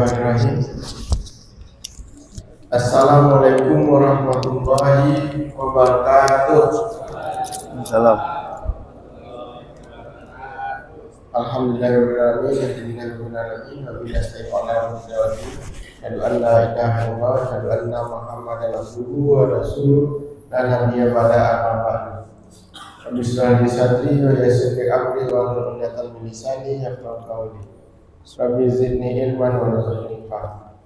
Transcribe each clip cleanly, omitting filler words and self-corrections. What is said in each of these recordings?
Bismillahirrahmanirrahim. Assalamualaikum warahmatullahi wabarakatuh. Salam. Alhamdulillahirrahmanirrahim. Wabillahi asyhadu an la ilaha illallah wa asyhadu anna Muhammadan abduhu wa rasuluh la nabiyya ba'da amma ba'du. Bismillahirrahmanirrahim. Sadri wa yassir li amri wa hlul 'uqdatam min lisani yafqahu qawli. Rabbi zidni ilman wa rzuqni fahma.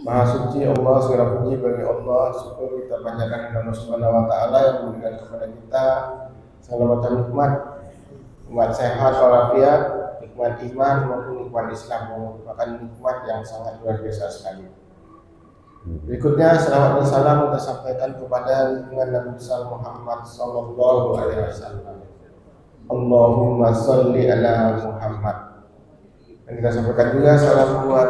Maha suci Allah, segala puji bagi Allah. Syukur kita panjatkan kepada Allah Subhanahu wa taala yang memberikan kepada kita segala macam nikmat sehat walafiat, nikmat iman maupun nikmat Islam, merupakan nikmat yang sangat luar biasa sekali. Berikutnya salawat dan salam kita sampaikan kepada junjungan Nabi besar Muhammad sallallahu alaihi wasallam. Allahumma sholli ala Muhammad. Dan kita sampaikan juga salam buat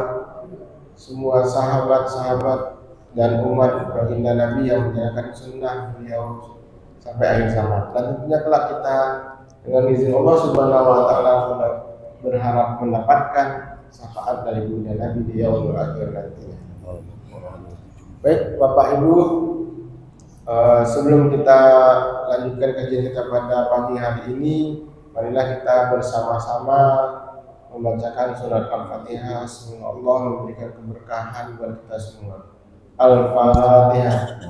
semua sahabat-sahabat dan umat baginda Nabi yang menjalankan sunnah beliau sampai akhir zaman. Dan tentunya kelak kita dengan izin Allah Subhanahu wa taala berharap mendapatkan syafaat dari baginda Nabi di yaumul akhir nantinya. Baik Bapak Ibu, sebelum kita lanjutkan kajian kita pada pagi hari ini, marilah kita bersama-sama membacakan surat Al-Fatihah. Semoga Allah memberikan keberkahan buat kita semua. Al-Fatihah.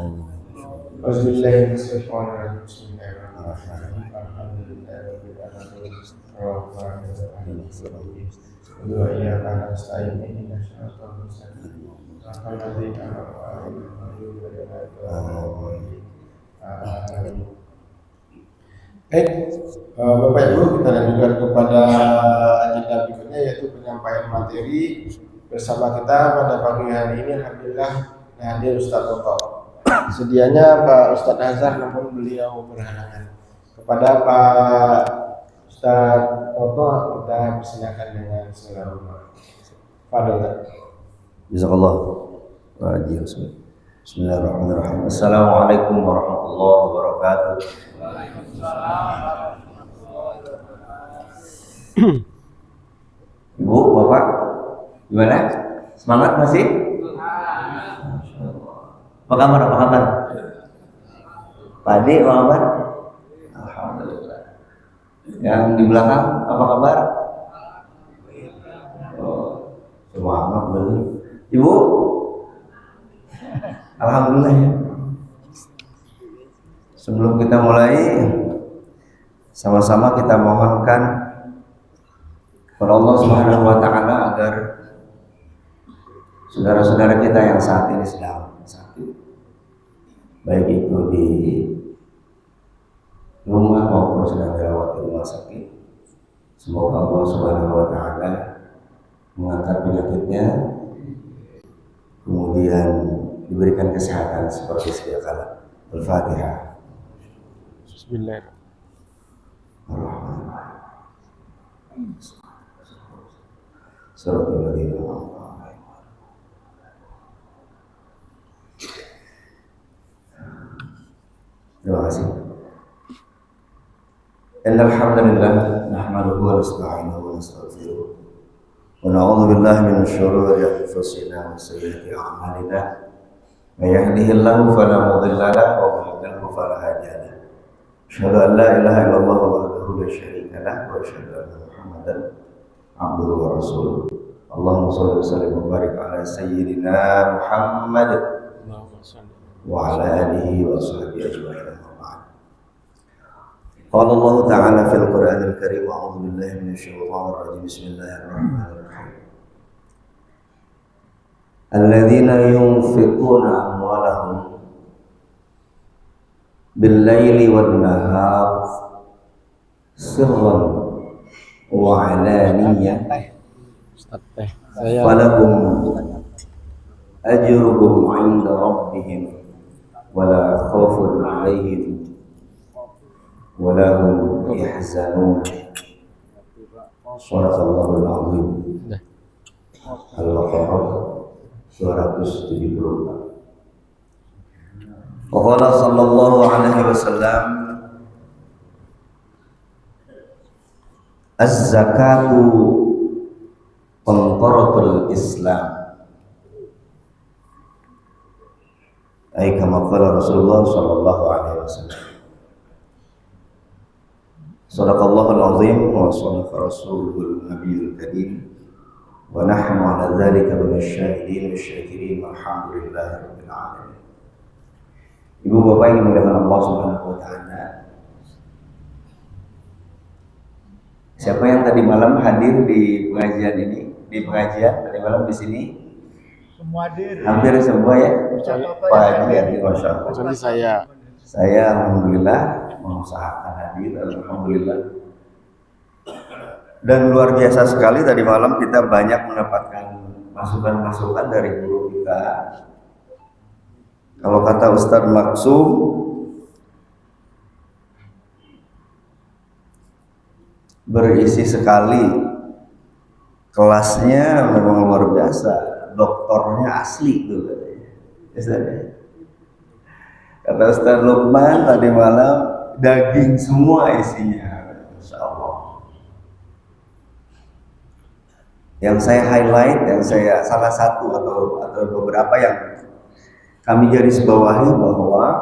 Bismillahirrahmanirrahim. Bismillahirrahmanirrahim. Alhamdulillahirabbil alamin. Arrahmanirrahim. Wa iyyaka nasta'in. Ihdinas siratal mustaqim. Shiratal ladzina an'amta 'alaihim. Baik, Bapak Ibu, kita lanjutkan kepada agenda berikutnya, yaitu penyampaian materi bersama kita pada pagi hari ini. Alhamdulillah hadir Ustaz Toto. Sedianya Pak Ustaz Azhar, namun beliau berhalangan. Kepada Pak Ustaz Toto kita persilakan dengan segala hormat. Fadhil. Jazakallah. Bismillahirrahmanirrahim. Assalamualaikum warahmatullahi wabarakatuh. Ibu, Bapak, gimana? Semangat masih? Apa kabar? Apa kabar? Tadi apa kabar? Alhamdulillah. Yang di belakang apa kabar? Oh, semangat betul. Ibu, alhamdulillah ya. Sebelum kita mulai, sama-sama kita mohonkan kepada Allah Subhanahu wa taala agar saudara-saudara kita yang saat ini sedang sakit, baik itu di rumah maupun sedang dirawat di rumah sakit, semoga Allah Subhanahu wa taala mengangkat penyakitnya, kemudian diberikan kesehatan seperti sedia kala. Al-Fatihah. Bismillahirrahmanirrahim. Suratul Ladzina an'amta 'alaihim. Terima kasih. Innal hamdalillah nahmaduhu wa nasta'inuhu wa nastaghfiruh wa na'udzu billahi min syururi anfusina wa sayyiati a'malina. May yahdihillahu fala mudilla lahu wa may yudlil fala hadiya lahu. Asyhadu an la ilaha illallah wahdahu la syarika lahu wa asyhadu anna Muhammadan abduhu wa rasuluh. Allahumma shalli wa sallim wa barik ala sayyidina Muhammad wa ala alihi wa sahbihi ajma'in. Qala Allah ta'ala fil Qur'anil Karim, a'udzu billahi minasy syaithanir rajim. Bismillahirrahmanirrahim. Alladzina yunfiquna amwalahum bil-laili wan-nahar sirran wa 'alaniyah falahum ajruhum 'inda rabbihim wa la khaufun 'alaihim wa la hum yahzanun. Shadaqallahul 'azim. Al-Baqarah 274. Qala sallallahu alaihi wasallam, az-zakatu Qantaratul Islam. Ay kama qala Rasulullah sallallahu alaihi wasallam. Sadaqallahul azim wa sadaqa rasuluhul nabiyul karim wa nahnu ala dzalika minasyahidin wasyakirin walhamdulillahi rabbil alamin. Ibu bapak yang dimuliakan Allah Subhanahu wa taala. Siapa yang tadi malam hadir di pengajian ini? Di pengajian tadi malam di sini? Semua hadir. Hampir semua ya. Pak Haji hadir, masya Allah. Kecuali saya. Saya alhamdulillah mengusahakan hadir, alhamdulillah. Dan luar biasa sekali tadi malam kita banyak mendapatkan masukan-masukan dari guru kita. Kalau kata Ustadz Maksum, berisi sekali. Kelasnya memang luar biasa, doktornya asli tuh katanya. Kata Ustaz Lukman tadi malam, daging semua isinya, Masya Allah. Yang saya highlight, yang saya salah satu atau beberapa yang kami garis bawahi bahwa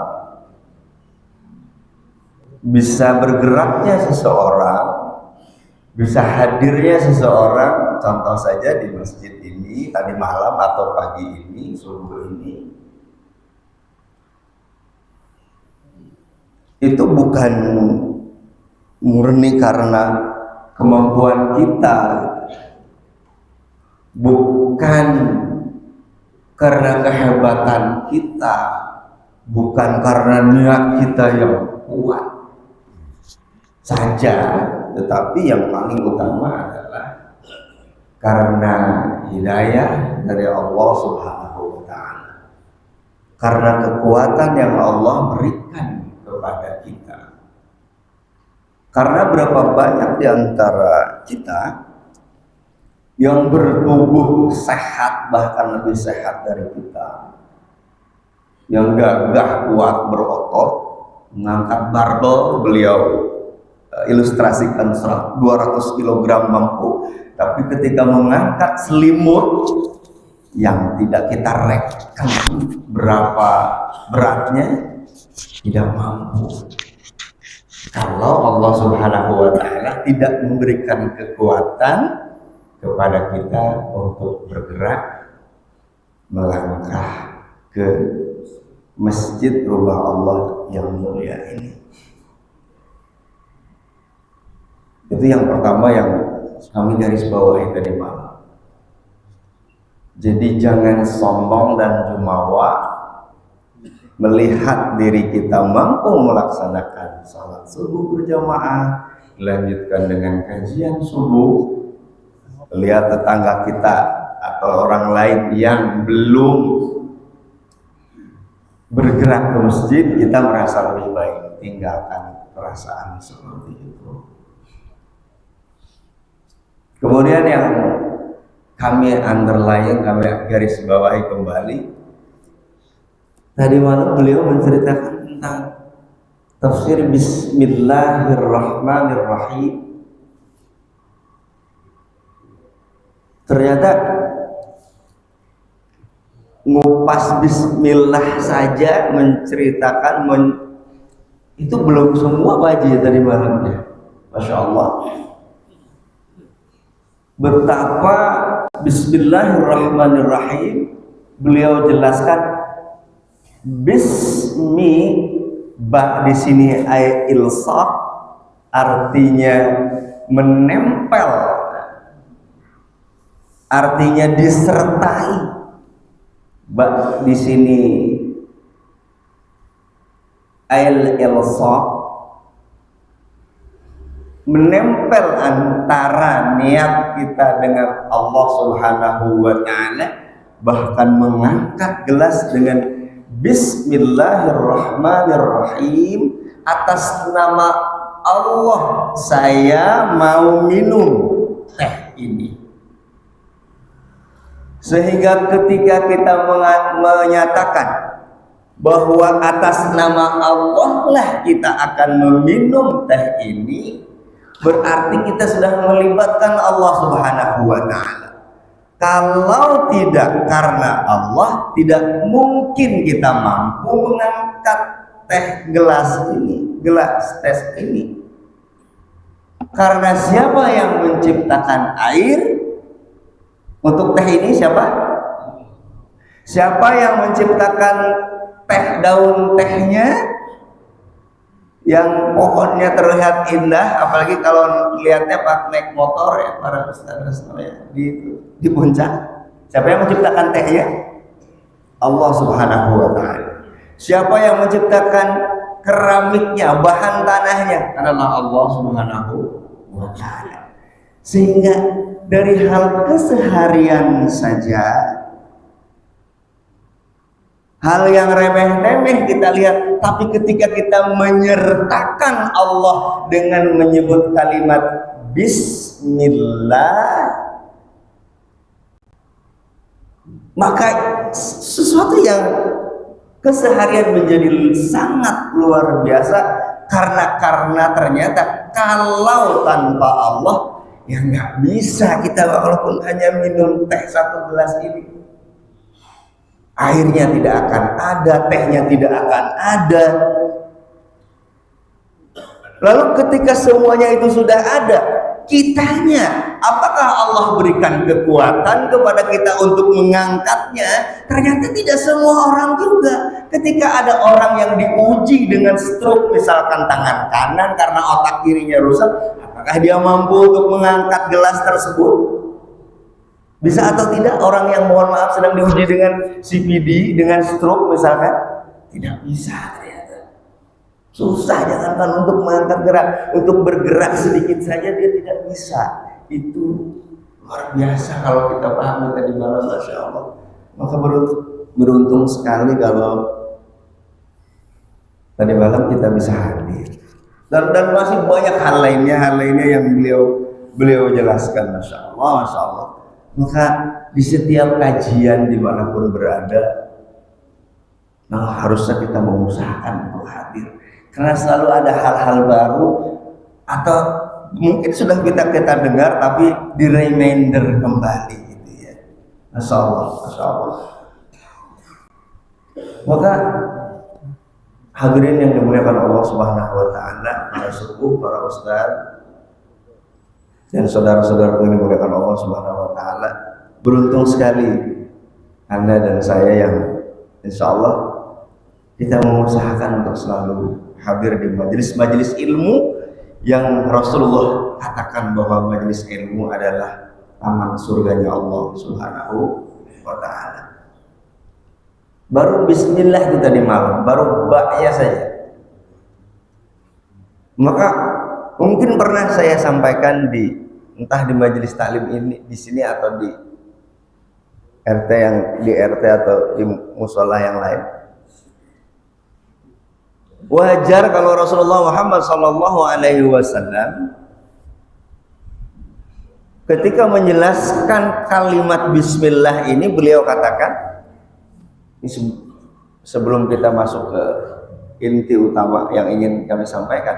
bisa bergeraknya seseorang, bisa hadirnya seseorang, contoh saja di masjid ini tadi malam atau pagi ini, subuh ini, itu bukan murni karena kemampuan kita, bukan karena kehebatan kita, bukan karena niat kita yang kuat saja, tetapi yang paling utama adalah karena hidayah dari Allah Subhanahu wa taala. Karena kekuatan yang Allah berikan kepada kita. Karena berapa banyak di antara kita yang bertubuh sehat, bahkan lebih sehat dari kita, yang gagah kuat berotot, mengangkat barbel, beliau ilustrasikan 200 kg mampu, tapi ketika mengangkat selimut yang tidak kita rekam berapa beratnya, tidak mampu. Kalau Allah Subhanahu wa taala tidak memberikan kekuatan kepada kita untuk bergerak melangkah ke masjid rumah Allah yang mulia ini. Itu yang pertama yang kami garis bawahi tadi malam. Jadi jangan sombong dan jumawa melihat diri kita mampu melaksanakan salat subuh berjamaah, dilanjutkan dengan kajian subuh. Lihat tetangga kita atau orang lain yang belum bergerak ke masjid, kita merasa lebih baik. Tinggalkan perasaan seperti itu. Kemudian yang kami underline, kami garis bawahi kembali, tadi malam beliau menceritakan tentang tafsir Bismillahirrahmanirrahim. Ternyata ngupas bismillah saja menceritakan itu belum semua wajib tadi malamnya. Masya Allah. Betapa Bismillahirrahmanirrahim beliau jelaskan bismi ba di sini ay ilsaq artinya menempel, artinya disertai. Ba di sini ay ilsaq menempel antara niat kita dengan Allah Subhanahu wa taala, bahkan mengangkat gelas dengan Bismillahirrahmanirrahim atas nama Allah, saya mau minum teh ini. Sehingga ketika kita menyatakan bahwa atas nama Allah lah kita akan meminum teh ini, berarti kita sudah melibatkan Allah Subhanahu wa taala. Kalau tidak karena Allah, tidak mungkin kita mampu mengangkat gelas tes ini. Karena siapa yang menciptakan air untuk teh ini? Siapa? Siapa yang menciptakan daun tehnya yang pohonnya terlihat indah, apalagi kalau lihatnya pak naik motor ya para ustaz di puncak. Siapa yang menciptakan tehnya? Allah Subhanahu wa taala. Siapa yang menciptakan keramiknya, bahan tanahnya? Adalah Allah Subhanahu wa taala. Sehingga dari hal keseharian saja, hal yang remeh-temeh kita lihat, tapi ketika kita menyertakan Allah dengan menyebut kalimat Bismillah, maka sesuatu yang keseharian menjadi sangat luar biasa, karena ternyata kalau tanpa Allah ya nggak bisa kita, walaupun hanya minum teh 1 gelas ini, airnya tidak akan ada, tehnya tidak akan ada. Lalu ketika semuanya itu sudah ada, kitanya, apakah Allah berikan kekuatan kepada kita untuk mengangkatnya? Ternyata tidak semua orang juga. Ketika ada orang yang diuji dengan stroke, misalkan tangan kanan karena otak kirinya rusak, apakah dia mampu untuk mengangkat gelas tersebut? Bisa atau tidak? Orang yang mohon maaf sedang diuji dengan CPD, dengan stroke misalkan, tidak bisa ternyata. Susah, jangankan untuk mengangkat gerak, untuk bergerak sedikit saja dia tidak bisa. Itu luar biasa kalau kita paham tadi malam, Masya Allah. Maka beruntung sekali kalau tadi malam kita bisa hadir. Dan masih banyak hal lainnya yang beliau jelaskan, Masya Allah, Masya Allah. Maka di setiap kajian dimanapun berada, harusnya kita mengusahakan untuk hadir, karena selalu ada hal-hal baru atau mungkin sudah kita dengar tapi di reminder kembali gitu ya. Masya Allah, Masya Allah. Maka hadirin yang dimuliakan Allah Subhanahu wa taala, para sepuh, para ustaz dan saudara-saudara yang dimuliakan Allah Subhanahu wa taala, beruntung sekali Anda dan saya yang insya Allah kita mengusahakan untuk selalu hadir di majelis-majelis ilmu yang Rasulullah katakan bahwa majelis ilmu adalah taman surganya Allah Subhanahu wa taala. Baru bismillah itu tadi malam, baru baknya saja. Maka mungkin pernah saya sampaikan entah di majelis taklim ini di sini atau di RT atau di musola yang lain. Wajar kalau Rasulullah Muhammad SAW ketika menjelaskan kalimat Bismillah ini, beliau katakan, sebelum kita masuk ke inti utama yang ingin kami sampaikan,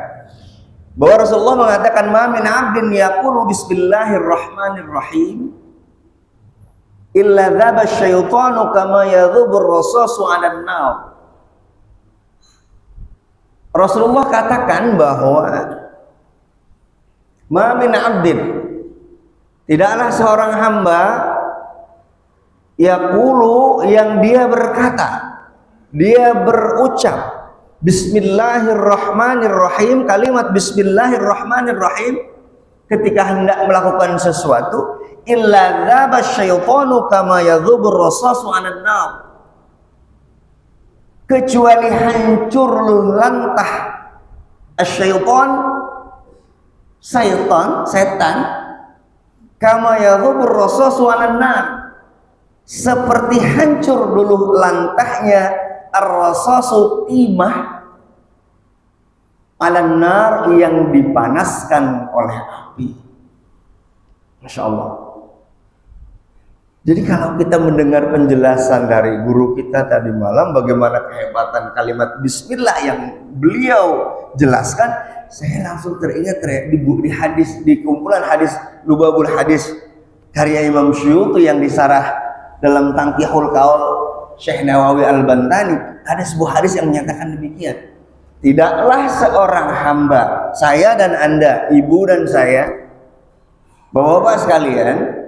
bahwa Rasulullah mengatakan, ma min 'abdin yaqulu bismillahirrahmanirrahim illa dzaba syaitanu kama yadhubur rasasu 'alan nar. Rasulullah katakan bahwa ma min 'abdin, tidaklah seorang hamba yaqulu, yang dia berkata, dia berucap Bismillahirrahmanirrahim, kalimat Bismillahirrahmanirrahim ketika hendak melakukan sesuatu, illa dzaba syaitanu kama yadhubur rasasu 'alan nar, kecuali hancur lantah setan kama yadhubur rasasu 'alan nar, seperti hancur dulu lantahnya ar-rasasu, timah, 'alan nar, yang dipanaskan oleh api. Masya Allah. Jadi kalau kita mendengar penjelasan dari guru kita tadi malam, bagaimana kehebatan kalimat Bismillah yang beliau jelaskan, saya langsung teringat di hadis, di kumpulan hadis Lubabul Hadis, karya Imam Syuuti yang disarah dalam Tangkihul Qaul Syekh Nawawi Al-Bantani, ada sebuah hadis yang menyatakan demikian. Tidaklah seorang hamba, saya dan Anda, ibu dan saya, bapak-bapak sekalian,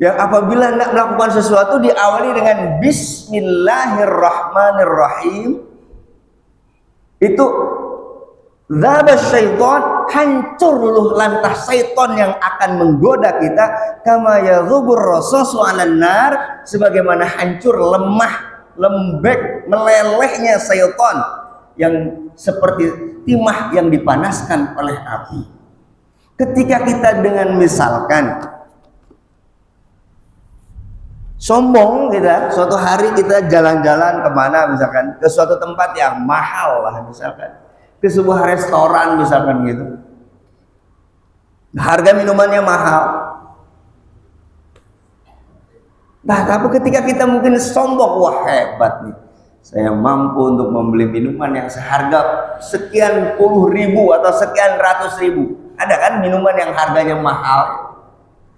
yang apabila hendak melakukan sesuatu diawali dengan Bismillahirrahmanirrahim, itu dzaba syaitan, hancur luluh lantah syaitan yang akan menggoda kita, kama yadzubur rasasu 'alan nar, sebagaimana hancur, lemah, lembek, melelehnya syaitan yang seperti timah yang dipanaskan oleh api. Ketika kita dengan misalkan sombong kita, suatu hari kita jalan-jalan kemana misalkan, ke suatu tempat yang mahal lah misalkan, ke sebuah restoran misalkan gitu, harga minumannya mahal. Nah, tapi ketika kita mungkin sombong, wah hebat nih, saya mampu untuk membeli minuman yang seharga sekian puluh ribu atau sekian ratus ribu. Ada kan minuman yang harganya mahal?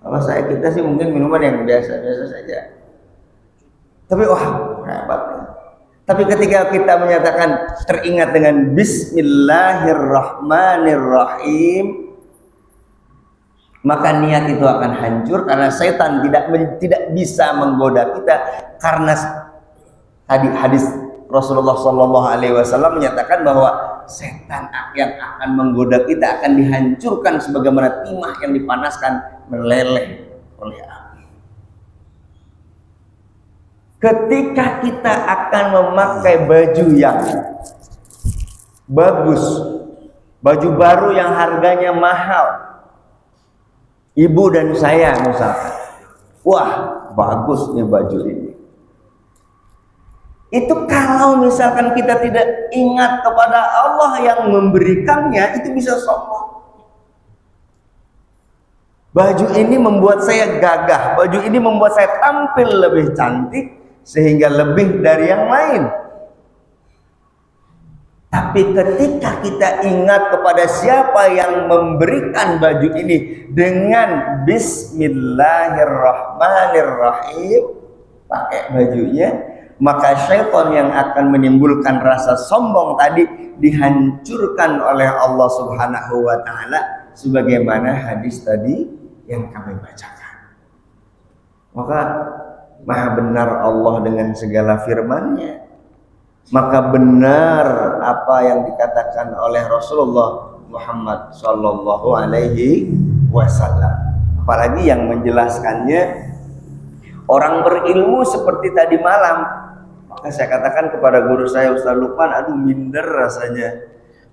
Kalau kita sih mungkin minuman yang biasa-biasa saja. Tapi wah hebat. Tapi ketika kita menyatakan teringat dengan Bismillahirrahmanirrahim, maka niat itu akan hancur karena setan tidak bisa menggoda kita, karena tadi hadis Rasulullah SAW menyatakan bahwa setan yang akan menggoda kita akan dihancurkan sebagaimana timah yang dipanaskan meleleh oleh api. Ketika kita akan memakai baju yang bagus, baju baru yang harganya mahal, ibu dan saya misalkan, wah bagus nih baju ini. Itu kalau misalkan kita tidak ingat kepada Allah yang memberikannya, itu bisa sombong. Baju ini membuat saya gagah, baju ini membuat saya tampil lebih cantik, sehingga lebih dari yang lain. Tapi ketika kita ingat kepada siapa yang memberikan baju ini dengan Bismillahirrahmanirrahim, pakai bajunya, maka syaitan yang akan menimbulkan rasa sombong tadi dihancurkan oleh Allah Subhanahu wa ta'ala, sebagaimana hadis tadi yang kami bacakan. Maka maha benar Allah dengan segala firman-Nya, maka benar apa yang dikatakan oleh Rasulullah Muhammad sallallahu alaihi wasallam. Apalagi yang menjelaskannya orang berilmu seperti tadi malam. Maka saya katakan kepada guru saya Ustaz Lukman, aduh minder rasanya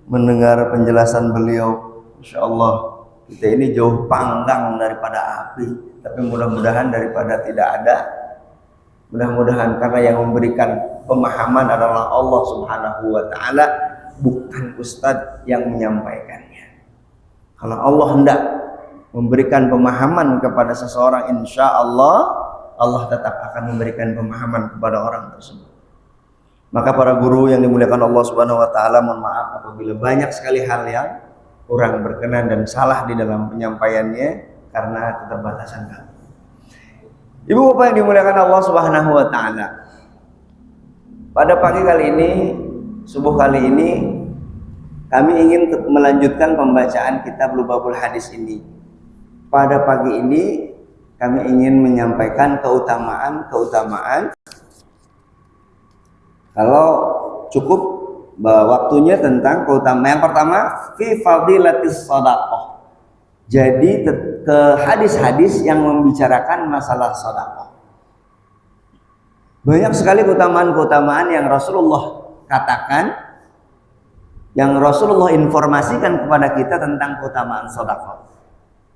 mendengar penjelasan beliau. Insya Allah kita ini jauh panggang daripada api, tapi mudah-mudahan daripada tidak ada. Mudah-mudahan karena yang memberikan pemahaman adalah Allah Subhanahu wa ta'ala, bukan Ustadz yang menyampaikannya. Kalau Allah hendak memberikan pemahaman kepada seseorang, insya Allah Allah tetap akan memberikan pemahaman kepada orang tersebut. Maka para guru yang dimuliakan Allah Subhanahu wa ta'ala, mohon maaf apabila banyak sekali hal yang kurang berkenan dan salah di dalam penyampaiannya karena keterbatasan kami. Ibu bapak yang dimuliakan Allah Subhanahu wa ta'ala, pada pagi kali ini, subuh kali ini, kami ingin melanjutkan pembacaan kitab Lubabul Hadis ini. Pada pagi ini kami ingin menyampaikan keutamaan. Kalau cukup waktunya tentang keutamaan. Yang pertama, fi fadilatis shadaqah. Jadi ke hadis-hadis yang membicarakan masalah sedekah. Banyak sekali keutamaan-keutamaan yang Rasulullah katakan, yang Rasulullah informasikan kepada kita tentang keutamaan sedekah.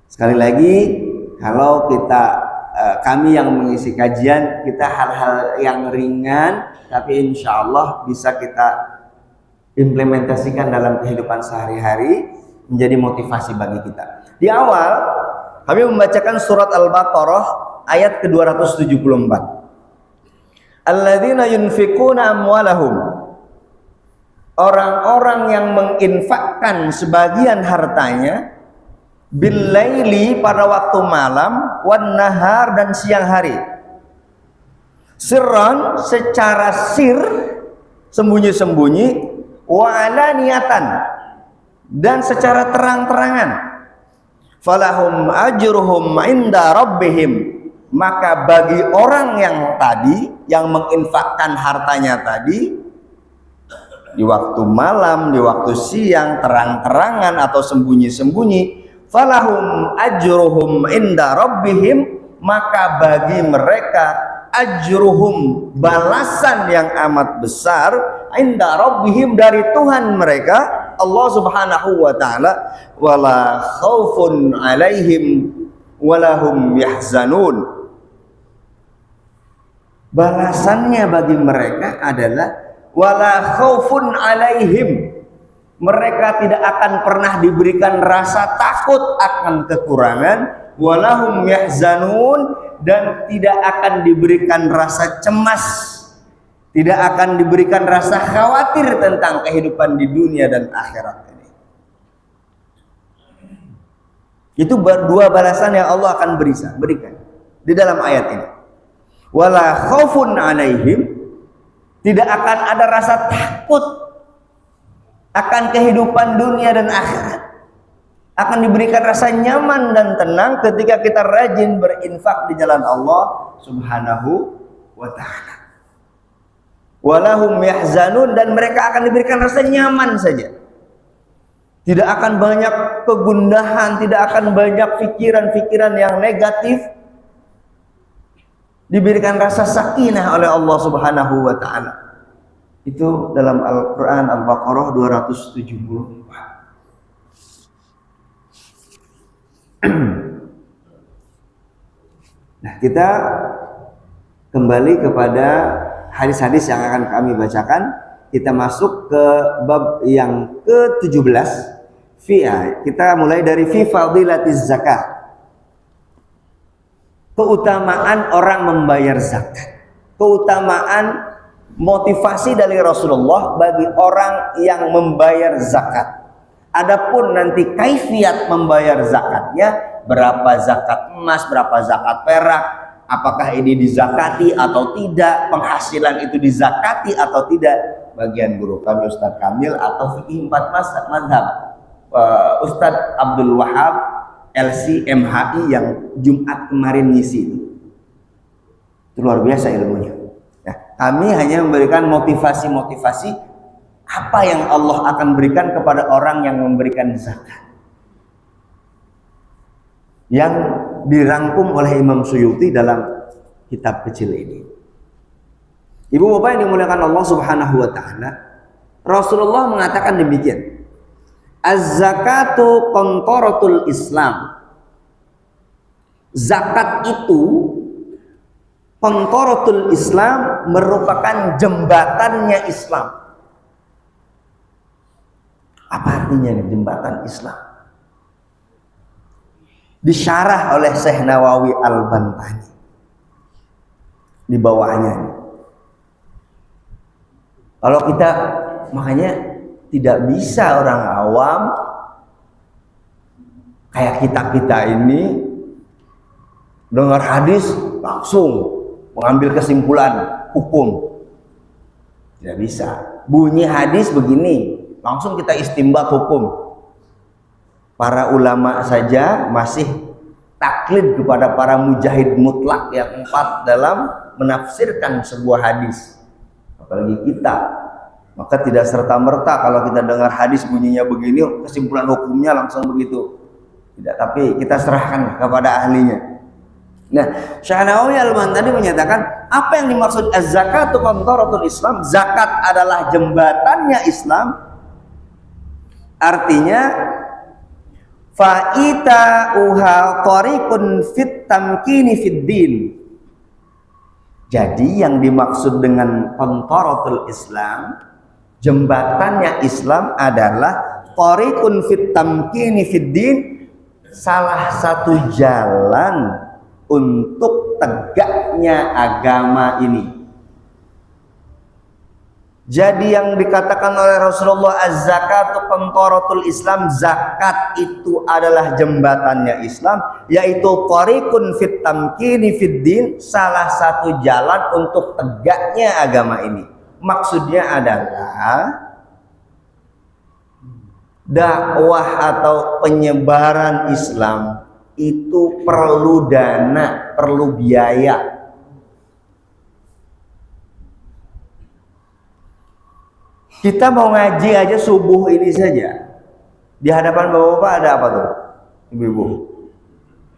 Sekali lagi, kalau kami yang mengisi kajian, kita hal-hal yang ringan, tapi insya Allah bisa kita implementasikan dalam kehidupan sehari-hari, menjadi motivasi bagi kita. Di awal kami membacakan surat Al-Baqarah ayat ke-274. Alladzina yunfikuna amwalahum, orang-orang yang menginfakkan sebagian hartanya Bil-laili pada waktu malam, wan nahar dan siang hari. Sirran secara sir, sembunyi-sembunyi, wa alaniyatan dan secara terang-terangan. Falahum ajruhum inda rabbihim, maka bagi orang yang tadi yang menginfakkan hartanya tadi di waktu malam, di waktu siang, terang-terangan atau sembunyi-sembunyi, falahum ajruhum inda rabbihim, maka bagi mereka ajruhum, balasan yang amat besar, inda rabbihim, dari Tuhan mereka Allah Subhanahu wa taala, wala khaufun alaihim walahum yahzanun. Balasannya bagi mereka adalah wala khaufun alaihim, mereka tidak akan pernah diberikan rasa takut akan kekurangan, walahum yahzanun, dan tidak akan diberikan rasa cemas, tidak akan diberikan rasa khawatir tentang kehidupan di dunia dan akhirat ini. Itu dua balasan yang Allah akan berikan di dalam ayat ini. Wala khaufun alaihim, tidak akan ada rasa takut akan kehidupan dunia dan akhirat. Akan diberikan rasa nyaman dan tenang ketika kita rajin berinfak di jalan Allah Subhanahu wa ta'ala. Walahum yahzanun, dan mereka akan diberikan rasa nyaman saja. Tidak akan banyak kegundahan, tidak akan banyak pikiran-pikiran yang negatif. Diberikan rasa sakinah oleh Allah Subhanahu wa ta'ala. Itu dalam Al-Quran Al-Baqarah 274. Nah, kita kembali kepada hadis-hadis yang akan kami bacakan. Kita masuk ke bab yang ke-17. Kita mulai dari fi fadilatiz zakat. Keutamaan orang membayar zakat. Keutamaan motivasi dari Rasulullah bagi orang yang membayar zakat. Adapun nanti kaifiat membayar zakatnya, berapa zakat emas, berapa zakat perak, apakah ini dizakati atau tidak, penghasilan itu dizakati atau tidak, bagian guru kami Ustadz Kamil atau fikih 4 mazhab Ustadz Abdul Wahab LC MHI yang Jumat kemarin ngisi itu luar biasa ilmunya. Nah, kami hanya memberikan motivasi-motivasi apa yang Allah akan berikan kepada orang yang memberikan zakat, yang dirangkum oleh Imam Suyuti dalam kitab kecil ini. Ibu bapak yang dimuliakan Allah Subhanahu wa ta'ala, Rasulullah mengatakan demikian, az-zakatu qantaratul Islam. Zakat itu, qantaratul Islam, merupakan jembatannya Islam. Apa artinya nih jembatan Islam? Disyarah oleh Syekh Nawawi Al-Bantani di bawahnya. Kalau kita, makanya tidak bisa orang awam kayak kita ini dengar hadis langsung mengambil kesimpulan hukum. Tidak bisa. Bunyi hadis begini, langsung kita istimbat hukum. Para ulama saja masih taklid kepada para mujahid mutlak yang 4 dalam menafsirkan sebuah hadis. Apalagi kita, maka tidak serta-merta kalau kita dengar hadis bunyinya begini, kesimpulan hukumnya langsung begitu. Tidak, tapi kita serahkan kepada ahlinya. Nah, Syekh Nawawi Al-Bantani menyatakan apa yang dimaksud az-zakatu qantaratul Islam, zakat adalah jembatannya Islam. Artinya fa'ita uha tariqun fit tamkini fid din. Jadi yang dimaksud dengan qantaratul Islam, jembatannya Islam, adalah tariqun fit tamkini fid din, salah satu jalan untuk tegaknya agama ini. Jadi yang dikatakan oleh Rasulullah az-zakatu qantaratul Islam, zakat itu adalah jembatannya Islam, yaitu tariqun fit tamkini fid din, salah satu jalan untuk tegaknya agama ini. Maksudnya adalah dakwah atau penyebaran Islam itu perlu dana, perlu biaya. Kita mau ngaji aja subuh ini saja. Di hadapan bapak-bapak ada apa tuh? Ibu-ibu.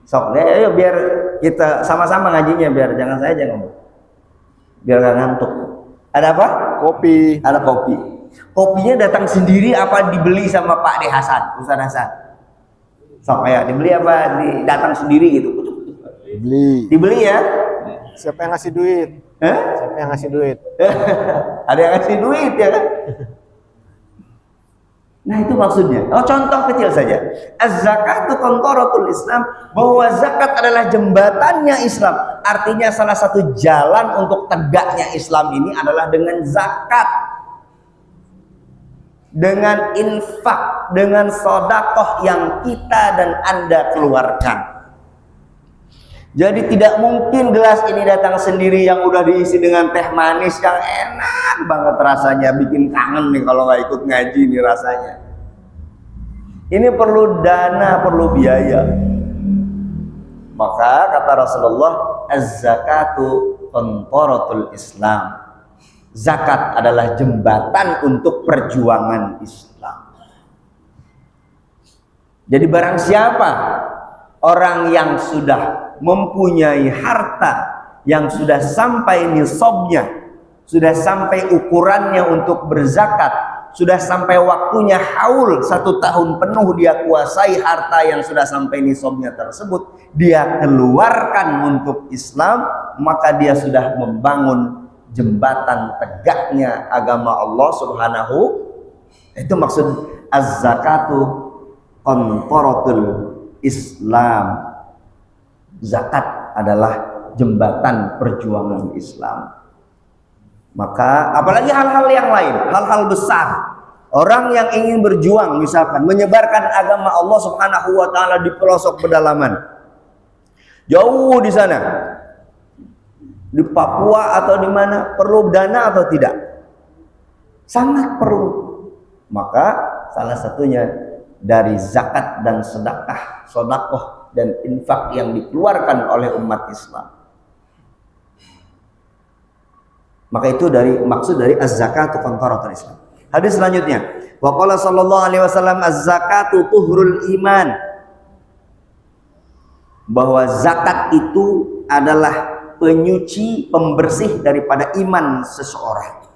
Sok, ayo biar kita sama-sama ngajinya, biar jangan saya aja ngomong. Biar gak ngantuk. Ada apa? Kopi. Ada kopi. Kopinya datang sendiri apa dibeli sama Pak De Hasan, Ustaz Hasan? Sok, ayo dibeli apa datang sendiri gitu? Beli. Dibeli ya? Siapa yang ngasih duit? Siapa yang ngasih duit? Ada yang ngasih duit ya kan? Nah itu maksudnya. Oh, contoh kecil saja. Az-zakatu qantaratul Islam, bahwa zakat adalah jembatannya Islam. Artinya salah satu jalan untuk tegaknya Islam ini adalah dengan zakat, dengan infak, dengan sedekah yang kita dan Anda keluarkan. Jadi tidak mungkin gelas ini datang sendiri yang udah diisi dengan teh manis yang enak banget rasanya, bikin kangen nih kalau nggak ikut ngaji nih rasanya. Ini perlu dana, perlu biaya. Maka kata Rasulullah, az-zakatu qantaratul Islam. Zakat adalah jembatan untuk perjuangan Islam. Jadi barang siapa orang yang sudah mempunyai harta yang sudah sampai nisabnya, sudah sampai ukurannya untuk berzakat, sudah sampai waktunya haul 1 tahun penuh dia kuasai harta yang sudah sampai nisabnya tersebut, dia keluarkan untuk Islam, maka dia sudah membangun jembatan tegaknya agama Allah Subhanahu. Itu maksud az-zakatu qantaratul Islam. Zakat adalah jembatan perjuangan Islam. Maka apalagi hal-hal yang lain, hal-hal besar. Orang yang ingin berjuang misalkan menyebarkan agama Allah Subhanahu wa taala di pelosok pedalaman. Jauh di sana. Di Papua atau di mana, perlu dana atau tidak? Sangat perlu. Maka salah satunya dari zakat dan sedekah, sedekah dan infak yang dikeluarkan oleh umat Islam. Maka itu dari maksud dari az-zakatu qantaratul Islam. Hadis selanjutnya, wa qala sallallahu alaihi wasallam az-zakatu tuhrul iman. Bahwa zakat itu adalah penyuci, pembersih daripada iman seseorang.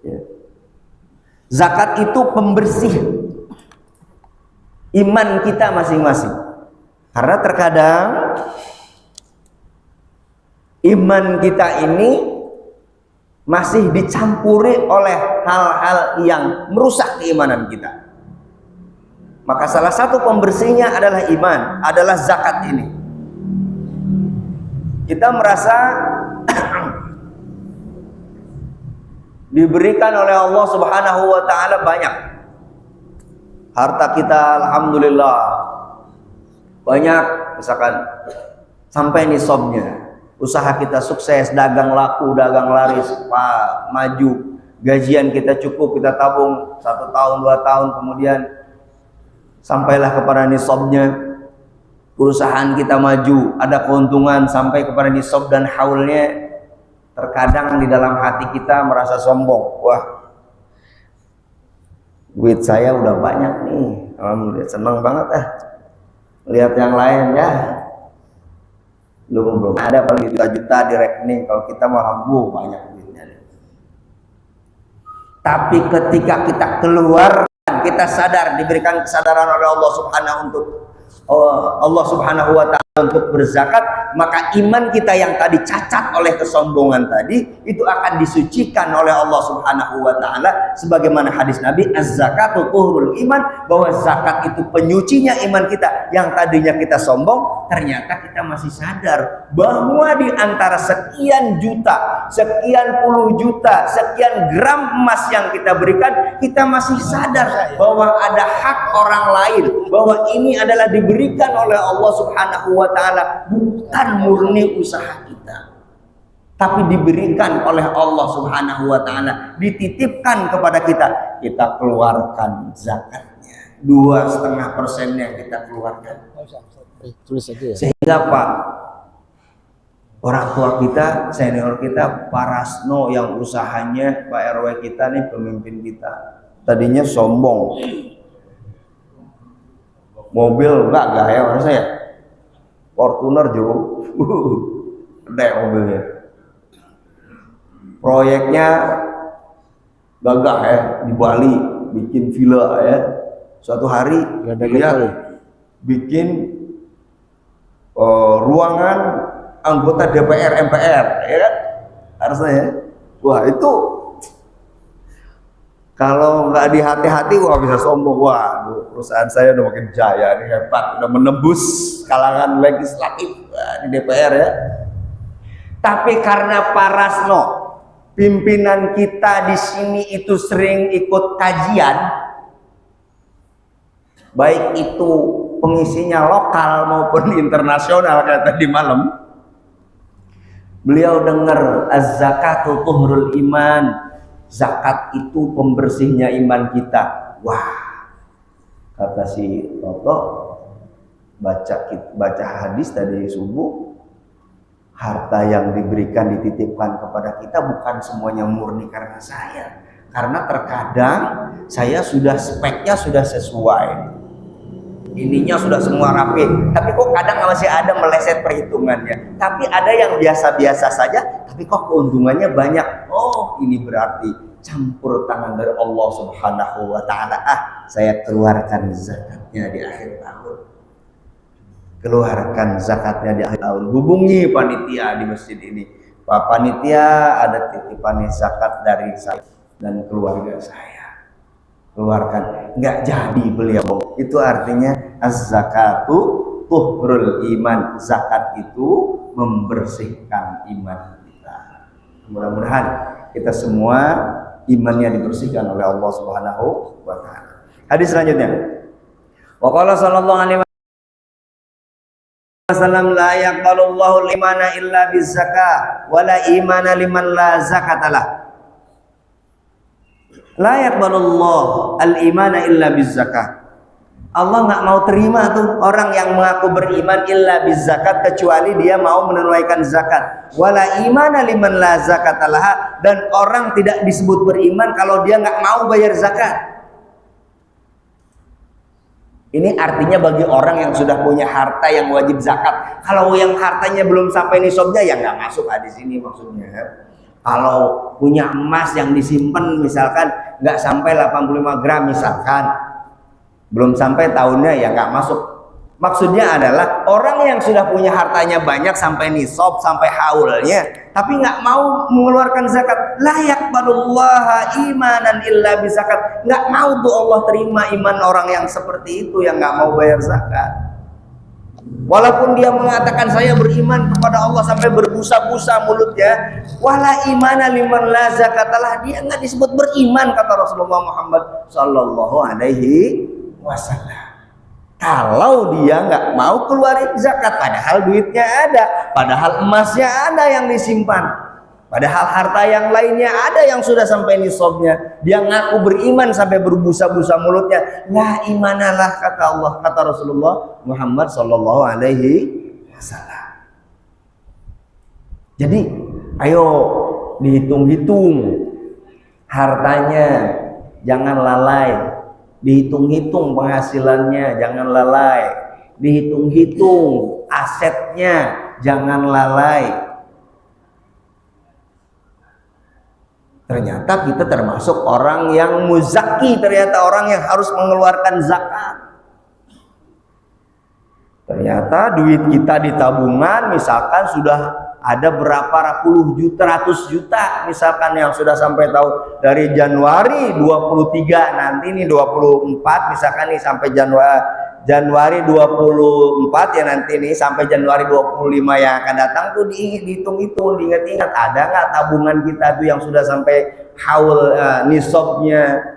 Ya. Zakat itu pembersih iman kita masing-masing. Karena terkadang iman kita ini masih dicampuri oleh hal-hal yang merusak keimanan kita. Maka salah satu pembersihnya adalah iman, adalah zakat ini. Kita merasa diberikan oleh Allah Subhanahu wa taala banyak. Harta kita alhamdulillah banyak, misalkan sampai nisabnya. Usaha kita sukses, dagang laku, dagang laris, maju. Gajian kita cukup, kita tabung 1 tahun, 2 tahun, kemudian sampailah kepada nisabnya. Perusahaan kita maju, ada keuntungan sampai kepada nisab dan haulnya. Terkadang di dalam hati kita merasa sombong. Wah, duit saya udah banyak nih, alhamdulillah, senang banget lihat yang lain ya. Belum ada paling juta-juta di rekening, kalau kita malah banyak duitnya. Tapi ketika kita keluar, kita sadar, diberikan kesadaran oleh Allah Subhanahu untuk Allah Subhanahu wa taala untuk berzakat, maka iman kita yang tadi cacat oleh kesombongan tadi itu akan disucikan oleh Allah Subhanahu wa taala, sebagaimana hadis Nabi, az-zakatu tuhurul iman, bahwa zakat itu penyucinya iman kita. Yang tadinya kita sombong, ternyata kita masih sadar bahwa di antara sekian juta, sekian puluh juta, sekian gram emas yang kita berikan, kita masih sadar bahwa ada hak orang lain, bahwa ini adalah diberikan oleh Allah Subhanahu wa taala, bukan murni usaha kita, tapi diberikan oleh Allah Subhanahu wa taala, dititipkan kepada kita. Kita keluarkan zakatnya, 2,5% yang kita keluarkan. Tulis aja ya. Sehingga Pak, orang tua kita, senior kita, Pak Rasno yang usahanya, Pak RW kita nih, pemimpin kita, tadinya sombong, mobil enggak ya orang saya, Fortuner juga, gede mobilnya, proyeknya gagah ya di Bali, bikin villa ya, suatu hari dia bikin ruangan anggota DPR MPR, ya kan, harusnya ya. Wah itu kalau nggak dihati-hati, wah bisa sombong. Wah, perusahaan saya udah makin jaya, ini hebat, udah menembus kalangan legislatif di DPR ya. Tapi karena Pak Rasno, pimpinan kita di sini itu sering ikut kajian, baik itu pengisinya lokal maupun internasional kayak tadi malam, beliau dengar az-zakatu tuhurul iman, zakat itu pembersihnya iman kita. Wah, kata si Toto, baca hadis tadi subuh, harta yang diberikan dititipkan kepada kita bukan semuanya murni karena saya, karena terkadang saya sudah speknya sudah sesuai, ininya sudah semua rapi, tapi kok kadang masih ada meleset perhitungannya. Tapi ada yang biasa-biasa saja, tapi kok keuntungannya banyak. Oh, ini berarti campur tangan dari Allah Subhanahu wa taala. Saya keluarkan zakatnya di akhir tahun. Keluarkan zakatnya di akhir tahun. Hubungi panitia di masjid ini. Pak panitia, ada titipan zakat dari saya dan keluarga saya. Keluarkan. Nggak jadi beliau. Itu artinya az-zakatu tuhrul iman. Zakat itu membersihkan iman kita. Mudah-mudahan kita semua imannya dibersihkan oleh Allah Subhanahu wa taala. Hadis selanjutnya. Wa qala sallallahu alaihi wasallam, la yaqbalullahu al-imana illa biz-zakah wa la imana liman la zakatalah. La yaqbalullahu al-imana illa biz-zakah. Allah nggak mau terima tuh orang yang mengaku beriman illa bizakat, kecuali dia mau menunaikan zakat. Wala imana liman la zakatalah, dan orang tidak disebut beriman kalau dia nggak mau bayar zakat. Ini artinya bagi orang yang sudah punya harta yang wajib zakat. Kalau yang hartanya belum sampai nisabnya ya nggak masuk hadis ini maksudnya. Kalau punya emas yang disimpan misalkan nggak sampai 85 gram misalkan, belum sampai tahunnya ya nggak masuk. Maksudnya adalah orang yang sudah punya hartanya banyak sampai nisab, sampai haulnya, tapi nggak mau mengeluarkan zakat, layak barullaha imanan illa bizakat. Nggak mau tuh Allah terima iman orang yang seperti itu, yang nggak mau bayar zakat. Walaupun dia mengatakan saya beriman kepada Allah sampai berbusa-busa mulutnya, wala imana liman la zakatalah, dia nggak disebut beriman kata Rasulullah Muhammad sallallahu alaihi wasallam. Kalau dia nggak mau keluarin zakat, padahal duitnya ada, padahal emasnya ada yang disimpan, padahal harta yang lainnya ada yang sudah sampai nisabnya, dia ngaku beriman sampai berbusa-busa mulutnya, la imanalah kata Allah, kata Rasulullah Muhammad sallallahu alaihi wasallam. Jadi ayo dihitung-hitung hartanya, jangan lalai. Dihitung-hitung penghasilannya, jangan lalai. Dihitung-hitung asetnya, jangan lalai. Ternyata kita termasuk orang yang muzaki, ternyata orang yang harus mengeluarkan zakat. Ternyata duit kita di tabungan misalkan sudah ada berapa puluh juta, ratus juta misalkan yang sudah sampai tahu dari Januari 23 nanti nih 24 misalkan nih sampai Januari 24 ya nanti nih sampai Januari 25 yang akan datang tuh dihitung-hitung, diingat-ingat ada nggak tabungan kita tuh yang sudah sampai haul nisabnya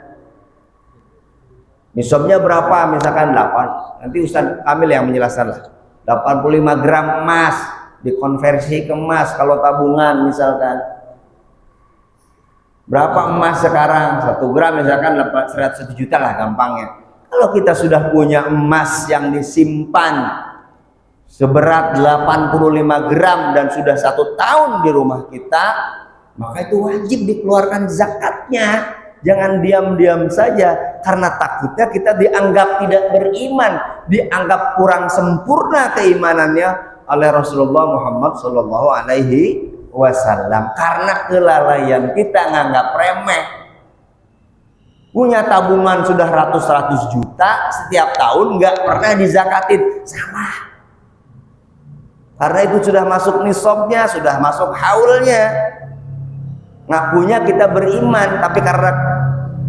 berapa misalkan 8, nanti Ustaz Kamil yang menjelaskan lah, 85 gram emas dikonversi ke emas kalau tabungan misalkan berapa emas sekarang, 1 gram misalkan 100 juta lah gampangnya. Kalau kita sudah punya emas yang disimpan seberat 85 gram dan sudah 1 tahun di rumah kita, maka itu wajib dikeluarkan zakatnya. Jangan diam-diam saja, karena takutnya kita dianggap tidak beriman, dianggap kurang sempurna keimanannya oleh Rasulullah Muhammad Sallallahu Alaihi Wasallam karena kelalaian kita nganggap remeh. Punya tabungan sudah ratus juta setiap tahun nggak pernah dizakatin, salah. Karena itu sudah masuk nisabnya, sudah masuk haulnya. Ngakunya kita beriman, tapi karena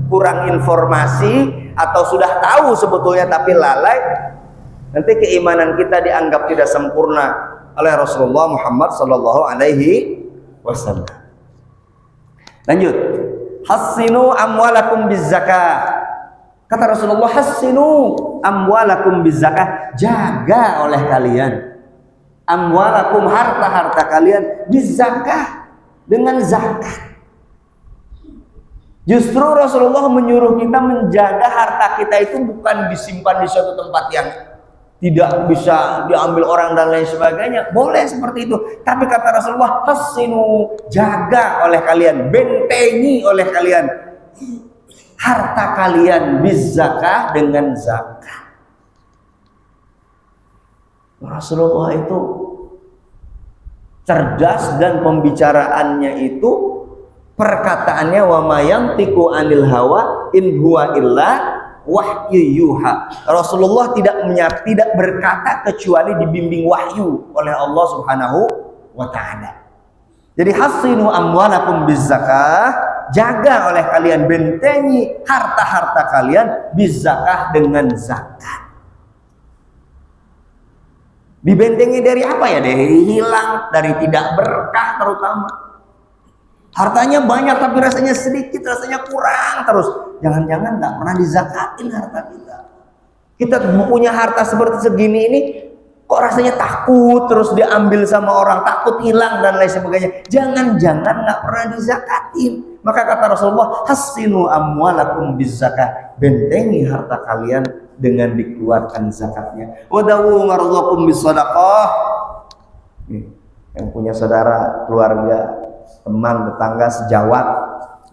kurang informasi atau sudah tahu sebetulnya tapi lalai, nanti keimanan kita dianggap tidak sempurna oleh Rasulullah Muhammad Sallallahu Alaihi Wasallam. Lanjut, hassinu amwalakum bizzakah. Kata Rasulullah, hassinu amwalakum bizzakah, jaga oleh kalian amwalakum, harta-harta kalian, bizzakah, dengan zakat. Justru Rasulullah menyuruh kita menjaga harta kita itu bukan disimpan di suatu tempat yang tidak bisa diambil orang dan lain sebagainya. Boleh seperti itu. Tapi kata Rasulullah, hassinu, jaga oleh kalian, bentengi oleh kalian harta kalian bizzakah, dengan zakat. Rasulullah itu cerdas dan pembicaraannya itu, perkataannya wa ma yantiqu anil hawa in huwa illa wahyu yuha. Rasulullah tidak berkata kecuali dibimbing wahyu oleh Allah Subhanahu wa taala. Jadi hassinu amwalakum bizzakah, jaga oleh kalian, bentengi harta-harta kalian bizzakah, dengan zakat. Dibentengi dari apa ya? Dari hilang, dari tidak berkah terutama. Hartanya banyak tapi rasanya sedikit, rasanya kurang terus. Jangan-jangan nggak pernah dizakatin harta kita. Kita punya harta seperti segini ini, kok rasanya takut terus diambil sama orang, takut hilang dan lain sebagainya. Jangan-jangan nggak pernah dizakatin. Maka kata Rasulullah, hassinu amwalakum bizzakah, bentengi harta kalian dengan dikeluarkan zakatnya. Wadawu marzakum bisadaqah. Yang punya saudara, keluarga, teman, tetangga, sejawat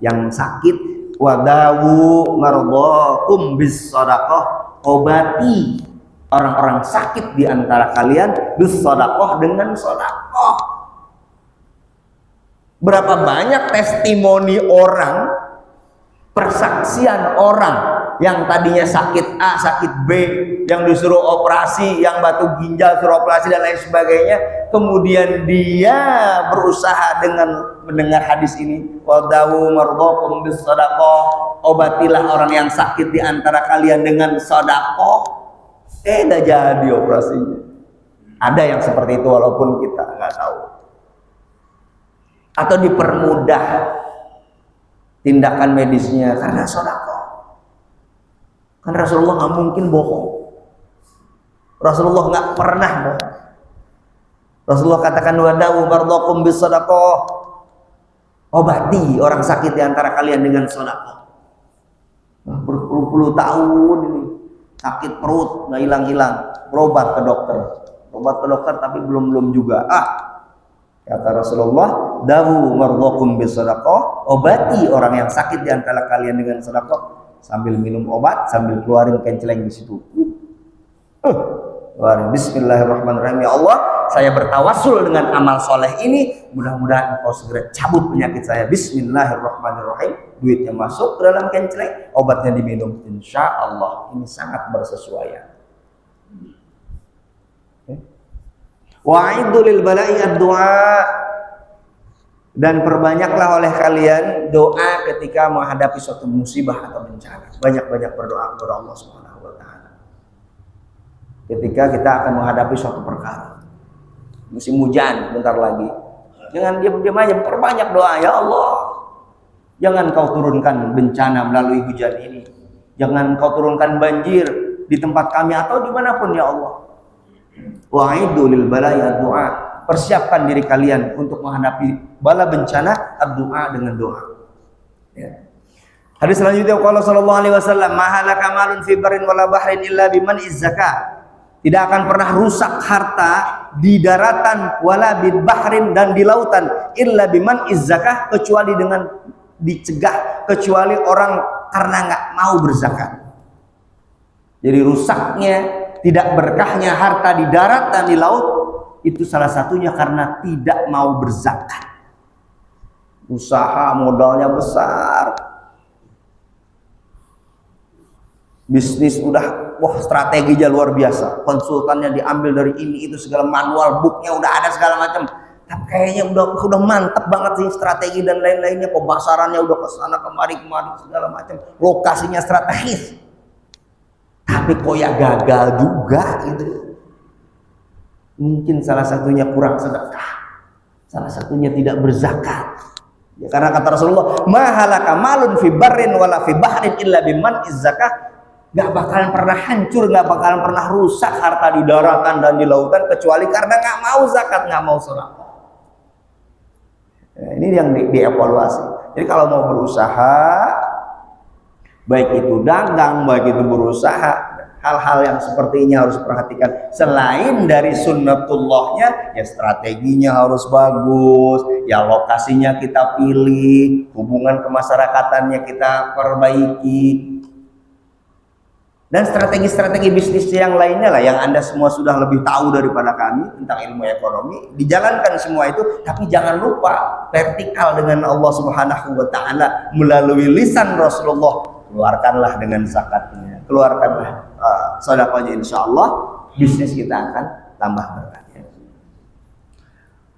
yang sakit, wadawu marzakum bisadaqah, obati orang-orang sakit di antara kalian bisadaqah, dengan sedekah. Berapa banyak testimoni orang, persaksian orang yang tadinya sakit A, sakit B, yang disuruh operasi, yang batu ginjal suruh operasi dan lain sebagainya, kemudian dia berusaha dengan mendengar hadis ini, wadawu marzakum bisadaqah, obatilah orang yang sakit di antara kalian dengan sedekah. Dah jadi operasinya. Ada yang seperti itu walaupun kita nggak tahu. Atau dipermudah tindakan medisnya karena sedekah. Kan Rasulullah nggak mungkin bohong. Rasulullah nggak pernah bohong. Rasulullah katakan wadawu marzakum bisadaqah, obati orang sakit di antara kalian dengan sedekah. Berpuluh-puluh tahun ini sakit perut nggak hilang-hilang, berobat ke dokter, tapi belum juga. Kata Rasulullah, dawu marzakum bisadaqah, obati orang yang sakit di antara kalian dengan sedekah. Sambil minum obat, sambil keluarin kenceleng di situ. Bismillahirrahmanirrahim. Ya Allah, saya bertawassul dengan amal soleh ini, mudah-mudahan Engkau segera cabut penyakit saya. Bismillahirrahmanirrahim. Duitnya masuk ke dalam kenceleng, obatnya diminum. Insya Allah ini sangat bersesuaian. Wa'iddu lil bala'i ad-du'a, dan perbanyaklah oleh kalian doa ketika menghadapi suatu musibah atau bencana. Banyak-banyak berdoa kepada Allah Subhanahu wa taala. Ketika kita akan menghadapi suatu perkara. Musim hujan bentar lagi. Jangan diam-diam aja, perbanyak doa, ya Allah. Jangan kau turunkan bencana melalui hujan ini. Jangan kau turunkan banjir di tempat kami atau dimanapun, ya Allah. Wa'iddu lil bala'i ad-du'a. Persiapkan diri kalian untuk menghadapi bala bencana, ad-du'a, dengan doa. Ya. Hadis selanjutnya, qala sallallahu alaihi wasallam, "Ma halaka malun fi barrin wala bahrin illa biman izzaka." Tidak akan pernah rusak harta di daratan wala bil bahrin, dan di lautan, illa biman izzaka, kecuali dengan dicegah, kecuali orang karena nggak mau berzakat. Jadi rusaknya, tidak berkahnya harta di darat dan di laut, itu salah satunya karena tidak mau berzakat. Usaha modalnya besar, bisnis udah strateginya luar biasa, konsultannya diambil dari ini itu segala, manual booknya udah ada segala macam, tapi kayaknya udah mantap banget sih strategi dan lain-lainnya, pemasarannya udah kesana kemari segala macam, lokasinya strategis, tapi kok ya gagal juga gitu. Mungkin salah satunya kurang sedekah, salah satunya tidak berzakat. Ya, karena kata Rasulullah, "Ma halaka malun fi barrin wala fi bahrin illa biman izzakah." Gak bakalan pernah hancur, gak bakalan pernah rusak harta di daratan dan di lautan kecuali karena gak mau zakat, gak mau sedekah. Ini yang dievaluasi. Jadi kalau mau berusaha, baik itu dagang, baik itu berusaha, hal-hal yang seperti ini harus perhatikan. Selain dari sunnatullahnya, ya strateginya harus bagus, ya lokasinya kita pilih, hubungan kemasyarakatannya kita perbaiki, dan strategi-strategi bisnis yang lainnya lah, yang Anda semua sudah lebih tahu daripada kami tentang ilmu ekonomi. Dijalankan semua itu, tapi jangan lupa vertikal dengan Allah Subhanahu wa taala melalui lisan Rasulullah. Keluarkanlah dengan zakatnya, keluarkanlah sedekahnya, insyaallah bisnis kita akan tambah berkah.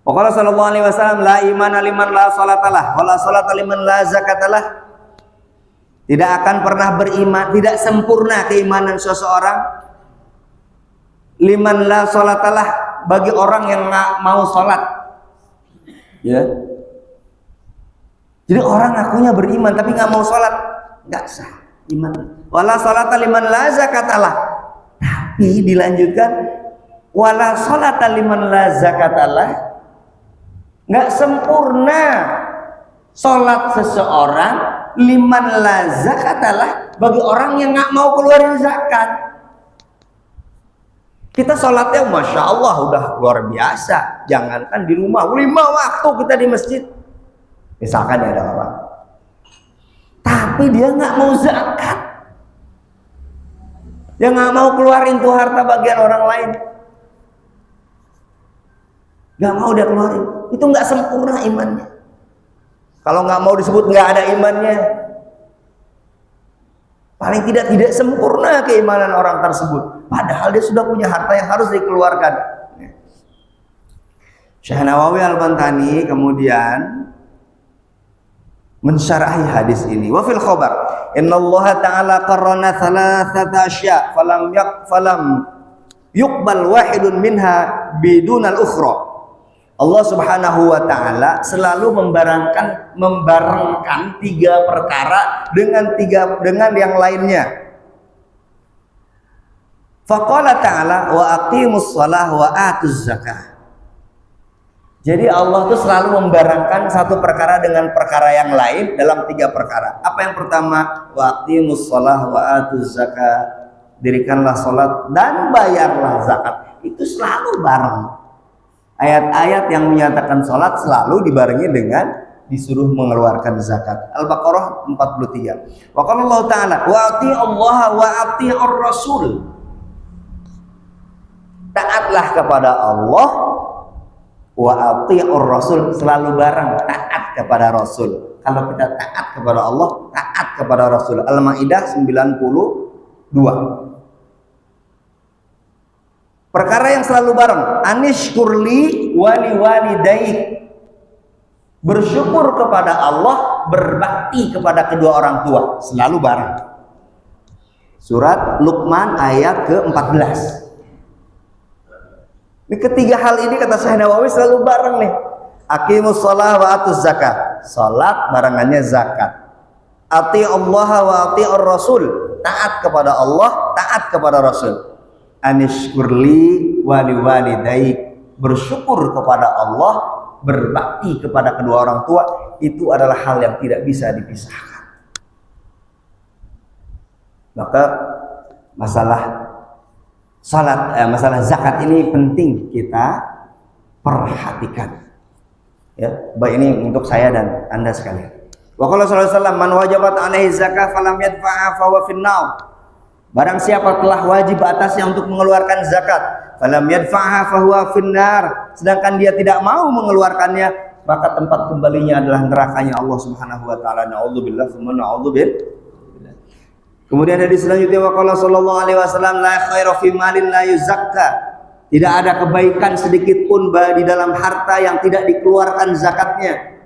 Waqala sallallahu alaihi wasallam, la imana liman la salatalah wa la salata liman la zakatalah. Tidak akan pernah beriman, tidak sempurna keimanan seseorang, liman la salatalah, bagi orang yang nggak mau sholat. Ya. Jadi orang ngakunya beriman tapi nggak mau sholat, nggak sah iman. Wala salata liman la zakatalah. Tapi dilanjutkan, wala salata liman la zakatalah. Nggak sempurna sholat seseorang, liman la zakatalah, bagi orang yang nggak mau keluarin zakat. Kita sholatnya masya Allah udah luar biasa, jangankan di rumah, 5 waktu kita di masjid, misalkan ada orang, tapi dia nggak mau zakat, dia nggak mau keluarin tuh harta bagian orang lain, nggak mau dia keluarin, itu nggak sempurna imannya. Kalau nggak mau disebut nggak ada imannya, paling tidak sempurna keimanan orang tersebut. Padahal dia sudah punya harta yang harus dikeluarkan. Syekh Nawawi Al-Bantani kemudian mensyarahi hadis ini. Wa fil khabar, innallaha ta'ala qarrana thalathata asya falam yuqbal wahidun minha bidunal ukhra. Allah Subhanahu wa taala selalu membarengkan 3 perkara dengan yang lainnya. Faqala ta'ala wa aqimus shalah wa atuz zakah. Jadi Allah tuh selalu membarengkan satu perkara dengan perkara yang lain dalam 3 perkara. Apa yang pertama? Wa aqimus shalah wa atuz zakah. Dirikanlah salat dan bayarlah zakat. Itu selalu bareng. Ayat-ayat yang menyatakan sholat selalu dibarengi dengan disuruh mengeluarkan zakat. Al-Baqarah 43. Wa qala Allah Ta'ala wa ati'ullaha wa ati'ur rasul. Taatlah kepada Allah, wa ati'ur rasul, selalu bareng taat kepada Rasul. Kalau kita taat kepada Allah, taat kepada Rasul. Al-Maidah 92. Perkara yang selalu bareng. Anishkurli wali walidaik. Bersyukur kepada Allah, berbakti kepada kedua orang tua, selalu bareng. Surat Luqman ayat ke-14. Ini ketiga hal ini kata Syekh Nawawi selalu bareng nih. Aqimus shalah wa atuz zakat. Salat barengannya zakat. Ati Allah wa ati'ur rasul. Taat kepada Allah, taat kepada Rasul. Anishkurli wali walidaik. Bersyukur kepada Allah, berbakti kepada kedua orang tua, itu adalah hal yang tidak bisa dipisahkan. Maka masalah salat, masalah zakat ini penting kita perhatikan. Ya, baik ini untuk saya dan Anda sekalian. Wa qala sallallahu alaihi wasallam man wajabat alaihi zakah falam yadfa'a fa huwa finnar. Barang siapa telah wajib atasnya untuk mengeluarkan zakat, falam yadfa'ha fa huwa finnar, sedangkan dia tidak mau mengeluarkannya, maka tempat kembalinya adalah nerakanya Allah Subhanahu wa taala. Na'udzubillah tsumma na'udzubillah. Kemudian hadis selanjutnya wa qala sallallahu alaihi wasallam la khaira fi malin la yuzakka. Tidak ada kebaikan sedikit pun di dalam harta yang tidak dikeluarkan zakatnya.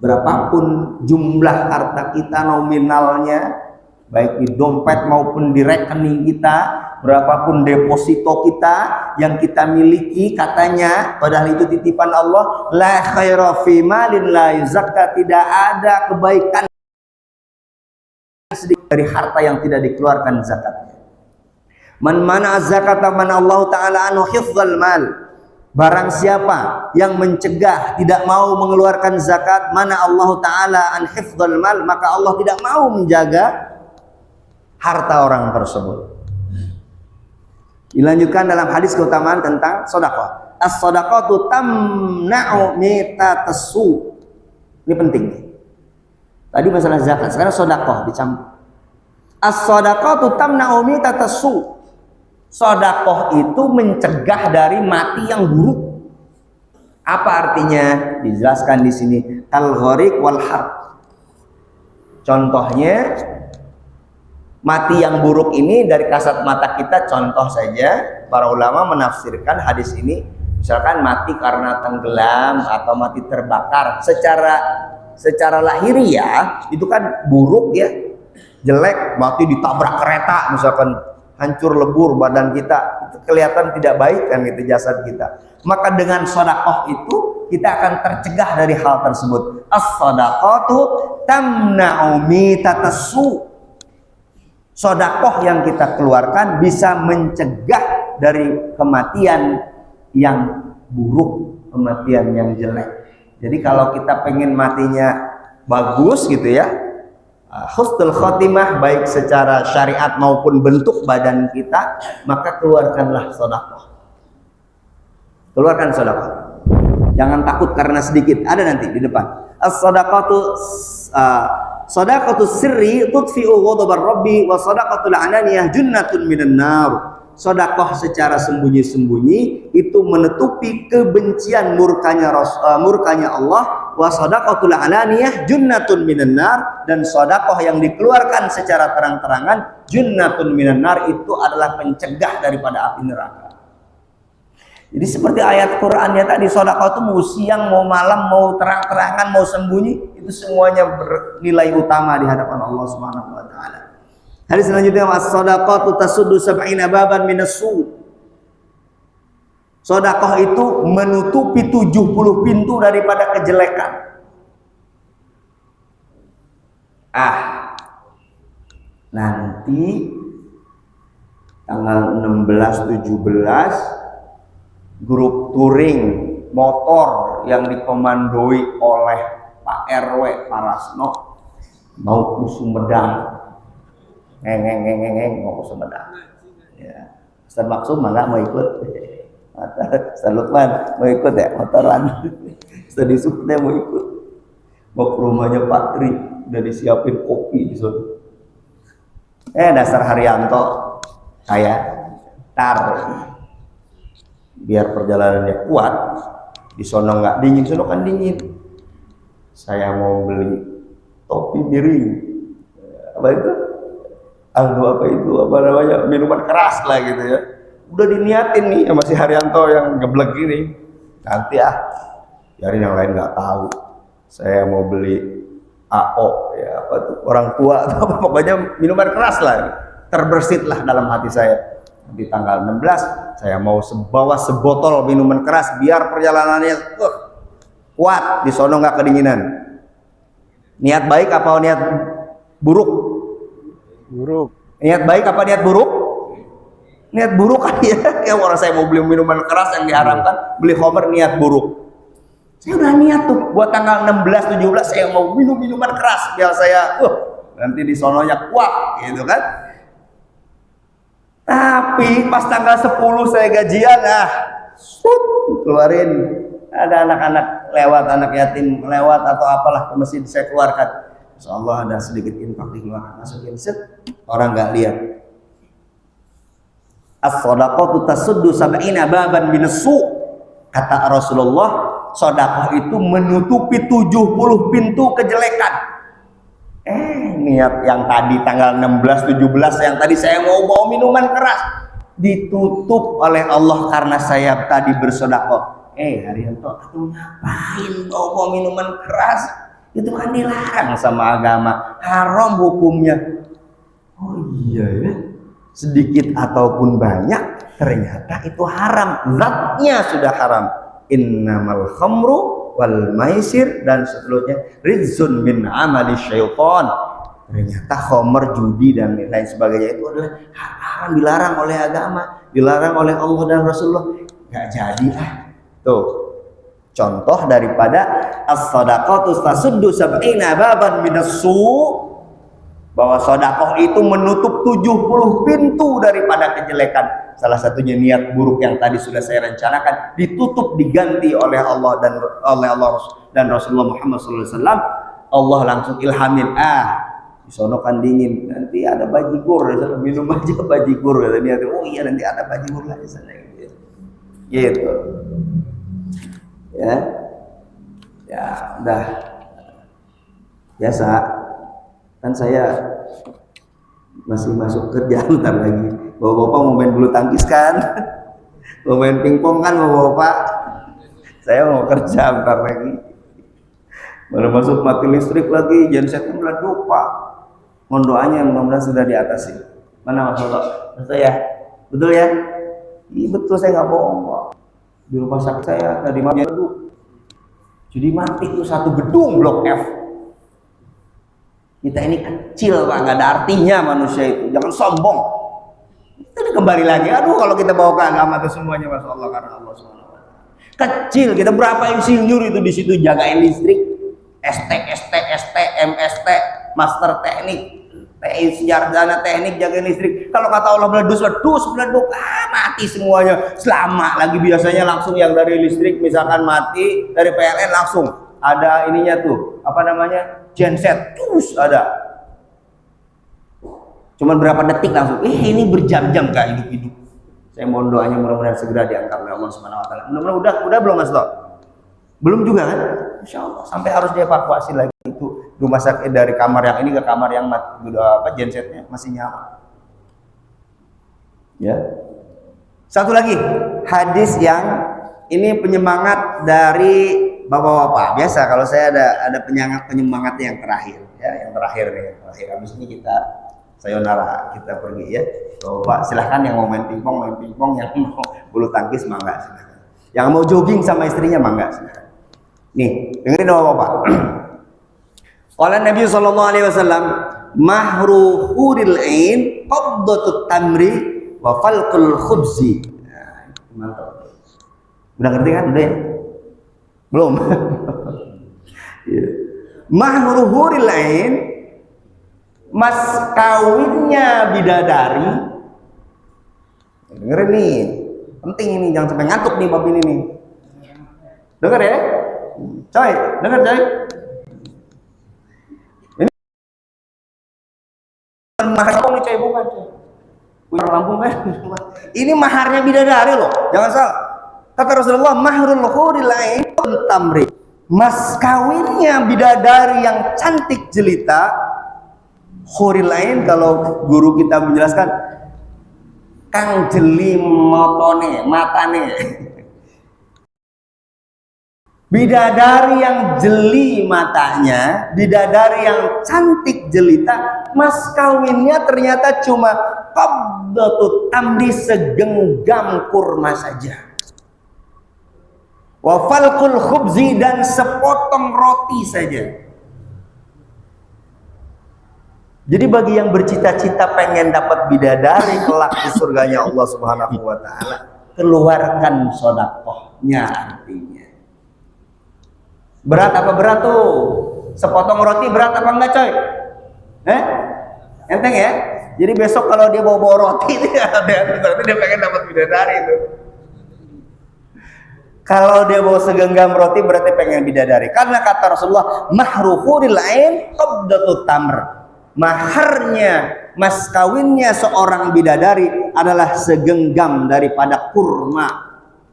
Berapapun jumlah harta kita nominalnya, baik di dompet maupun di rekening kita, berapapun deposito kita yang kita miliki, katanya padahal itu titipan Allah, la khaira fi malin la yuzakka, tidak ada kebaikan sedikit dari harta yang tidak dikeluarkan zakatnya. Man mana zakata man Allah taala anhu hifdzal mal. Barang siapa yang mencegah, tidak mau mengeluarkan zakat, mana Allah taala an hifdzal mal, maka Allah tidak mau menjaga harta orang tersebut. Dilanjutkan dalam hadis keutamaan tentang sedekah. As-shadaqatu tamna'u mitatassu. Ini penting. Tadi masalah zakat, sekarang sedekah dicampur. As-shadaqatu tamna'u mitatassu. Sedekah itu mencegah dari mati yang buruk. Apa artinya? Dijelaskan di sini. Kal-ghariq wal harq. Contohnya, mati yang buruk ini dari kasat mata kita, contoh saja para ulama menafsirkan hadis ini, misalkan mati karena tenggelam atau mati terbakar, secara lahiriah itu kan buruk ya, jelek, mati ditabrak kereta misalkan, hancur lebur badan kita, itu kelihatan tidak baik kan gitu jasad kita. Maka dengan sedekah itu kita akan tercegah dari hal tersebut. As-shadaqatu tamna'u mitatassu. Sedekah yang kita keluarkan bisa mencegah dari kematian yang buruk, kematian yang jelek. Jadi kalau kita pengen matinya bagus gitu ya, husnul khotimah baik secara syariat maupun bentuk badan kita, maka keluarkanlah sedekah. Keluarkan sedekah. Jangan takut karena sedikit, ada nanti di depan. Shadaqatu sirri tudfi'u ghadabar rabbi wa shadaqatul alaniyah junnatun minan nar. Sedekah secara sembunyi-sembunyi itu menutupi kebencian murkanya Allah, wa shadaqatul alaniyah junnatun minan nar, dan sedekah yang dikeluarkan secara terang-terangan junnatun minan nar, itu adalah pencegah daripada api neraka. Jadi seperti ayat Qur'annya tadi, sedekah itu mau siang, mau malam, mau terang-terangan, mau sembunyi, itu semuanya bernilai utama di hadapan Allah Subhanahu wa taala. Hadis selanjutnya, as-shadaqatu tasuddu sab'ina baban minas-su'. Sedekah itu menutupi 70 pintu daripada kejelekan. Nanti tanggal 16-17 grup touring motor yang dikomandoi oleh Pak RW Parasno mau ke Sumedang. Mau ke Sumedang. Ya. Ustaz Maksum nggak mau ikut. Ustaz Lukman mau ikut ya motoran. Ustaz Yusuf mau ikut. Mau ke rumahnya Pak Tri, udah disiapin kopi di sana. Dasar Haryanto saya biar perjalanannya kuat, di sono nggak dingin, sono kan dingin. Saya mau beli topi miring, apa itu? Apa namanya, minuman keras lah gitu ya. Udah diniatin nih sama si Haryanto yang geblek gini. Nanti biarin yang lain nggak tahu. Saya mau beli AO ya apa tuh orang tua atau apa, pokoknya minuman keras lah. Terbersit lah dalam hati saya. Di tanggal 16 saya mau bawa sebotol minuman keras biar perjalanannya kuat, di sono nggak kedinginan. Niat baik apa niat buruk? Buruk. Niat baik apa niat buruk? Niat buruk kan ya. Ya orang saya mau beli minuman keras yang diharamkan, beli khamr, niat buruk. Saya udah niat tuh buat tanggal 16 17 saya mau minum minuman keras biar saya nanti di sononya kuat gitu kan. Tapi pas tanggal 10 saya gajian, keluarin, ada anak-anak lewat, anak yatim lewat atau apalah ke masjid, saya keluarkan. Insyaallah ada sedikit infak dikeluarkan, masukin set, orang nggak lihat. As-shadaqatu tasuddu sab'ina baban binesu. Kata Rasulullah, sedekah itu menutupi 70 pintu kejelekan. Niat yang tadi tanggal 16 17 yang tadi saya mau bawa minuman keras ditutup oleh Allah karena saya tadi bersedekah. Haryanto, aku ngapain bawa minuman keras? Itu kan dilarang sama agama, haram hukumnya. Oh iya ya, sedikit ataupun banyak ternyata itu haram, zatnya sudah haram. Innamal khamru wal maisir dan seterusnya rizun min amali syaitan. Ternyata khamr, judi dan lain sebagainya itu adalah haram, dilarang oleh agama, dilarang oleh Allah dan Rasulullah. Nggak jadi tuh contoh daripada as-shadaqatu tasuddu sab'ina baban minassu, bahwa sedekah itu menutup 70 pintu daripada kejelekan. Salah satunya niat buruk yang tadi sudah saya rencanakan ditutup, diganti oleh Allah dan Rasulullah Muhammad SAW. Allah langsung ilhamin, di sono kan dingin, nanti ada bajigur, minum aja bajigur, kata dia. Oh iya nanti ada bajigur lah di sana, gitu. Ya udah biasa. Kan saya masih masuk kerja bentar lagi. Bapak-bapak mau main bulu tangkis kan? Mau main pingpong kan bapak-bapak? Saya mau kerja bentar lagi. Baru masuk mati listrik lagi, gensetnya meleduk Pak. Mohon doanya mudah-mudahan sudah diatasi. Mana Mas Toto? Betul ya? Betul ya? Iya betul, saya nggak bohong Pak. Di rumah sakit saya tadi malam meleduk. Jadi mati itu satu gedung blok F. Kita ini kecil Pak, nggak ada artinya manusia itu. Jangan sombong. Itu kembali lagi. Aduh kalau kita bawa ke agama itu semuanya Masya Allah karena Allah SWT. Kecil, kita berapa insinyur itu di situ jagain listrik. ST, MST, Master Teknik, sarjana teknik jagain listrik. Kalau kata Allah meledus, meleduk, mati semuanya. Selama lagi biasanya langsung yang dari listrik misalkan mati, dari PLN langsung ada ininya tuh, apa namanya? Genset, terus ada. Cuman berapa detik langsung. Ini berjam-jam Kak hidup-hidup. Saya mohon doanya mudah-mudahan segera diangkat oleh Allah Subhanahu wa taala. Mudah-mudahan udah belum Mas Tok? Belum juga kan? Insyaallah sampai harus dievakuasi lagi itu rumah sakit dari kamar yang ini ke kamar yang gensetnya masih nyala. Ya. Satu lagi hadis yang ini penyemangat dari Bapak-bapak. Biasa kalau saya ada penyemangat yang terakhir ya, yang terakhir nih. Terakhir habis ini kita sayonara, kita pergi ya. Bapak silahkan yang mau main pingpong, yang mau bulu tangkis mangga silahkan. Yang mau jogging sama istrinya mangga silahkan. Nih, dengerin Bapak. Qala Nabi sallallahu alaihi wasallam, mahru huril ain qabdatut tamri wa falqul khubzi. Nah, mantap. Udah ngerti kan? Udah ya? Belum. Mahru huril ain, mas kawinnya bidadari. Dengerin nih, penting ini, jangan sampai ngantuk nih bab ini nih. Dengar ya, coy, dengar coy. Ini mahar Lampung nih coy, bukan coy. Mahar Lampung kan? Ini maharnya bidadari loh, jangan salah. Kata Rasulullah, mahrul huril ain tamri. Mas kawinnya bidadari yang cantik jelita. Huril ain kalau guru kita menjelaskan kang jeli matane. Bidadari yang jeli matanya, bidadari yang cantik jelita, mas kawinnya ternyata cuma qabdatut tamri, segenggam kurma saja. Wa falqul khubzi, dan sepotong roti saja. Jadi bagi yang bercita-cita pengen dapat bidadari kelak di surganya Allah Subhanahu wa taala, keluarkan sedekahnya artinya. Berat apa berat tuh? Sepotong roti berat apa enggak, coy? Enteng ya? Jadi besok kalau dia bawa roti berarti dia pengen dapat bidadari itu. Kalau dia bawa segenggam roti berarti pengen bidadari. Karena kata Rasulullah, mahruhuril ain qabdatut tamr. Maharnya, mas kawinnya seorang bidadari adalah segenggam daripada kurma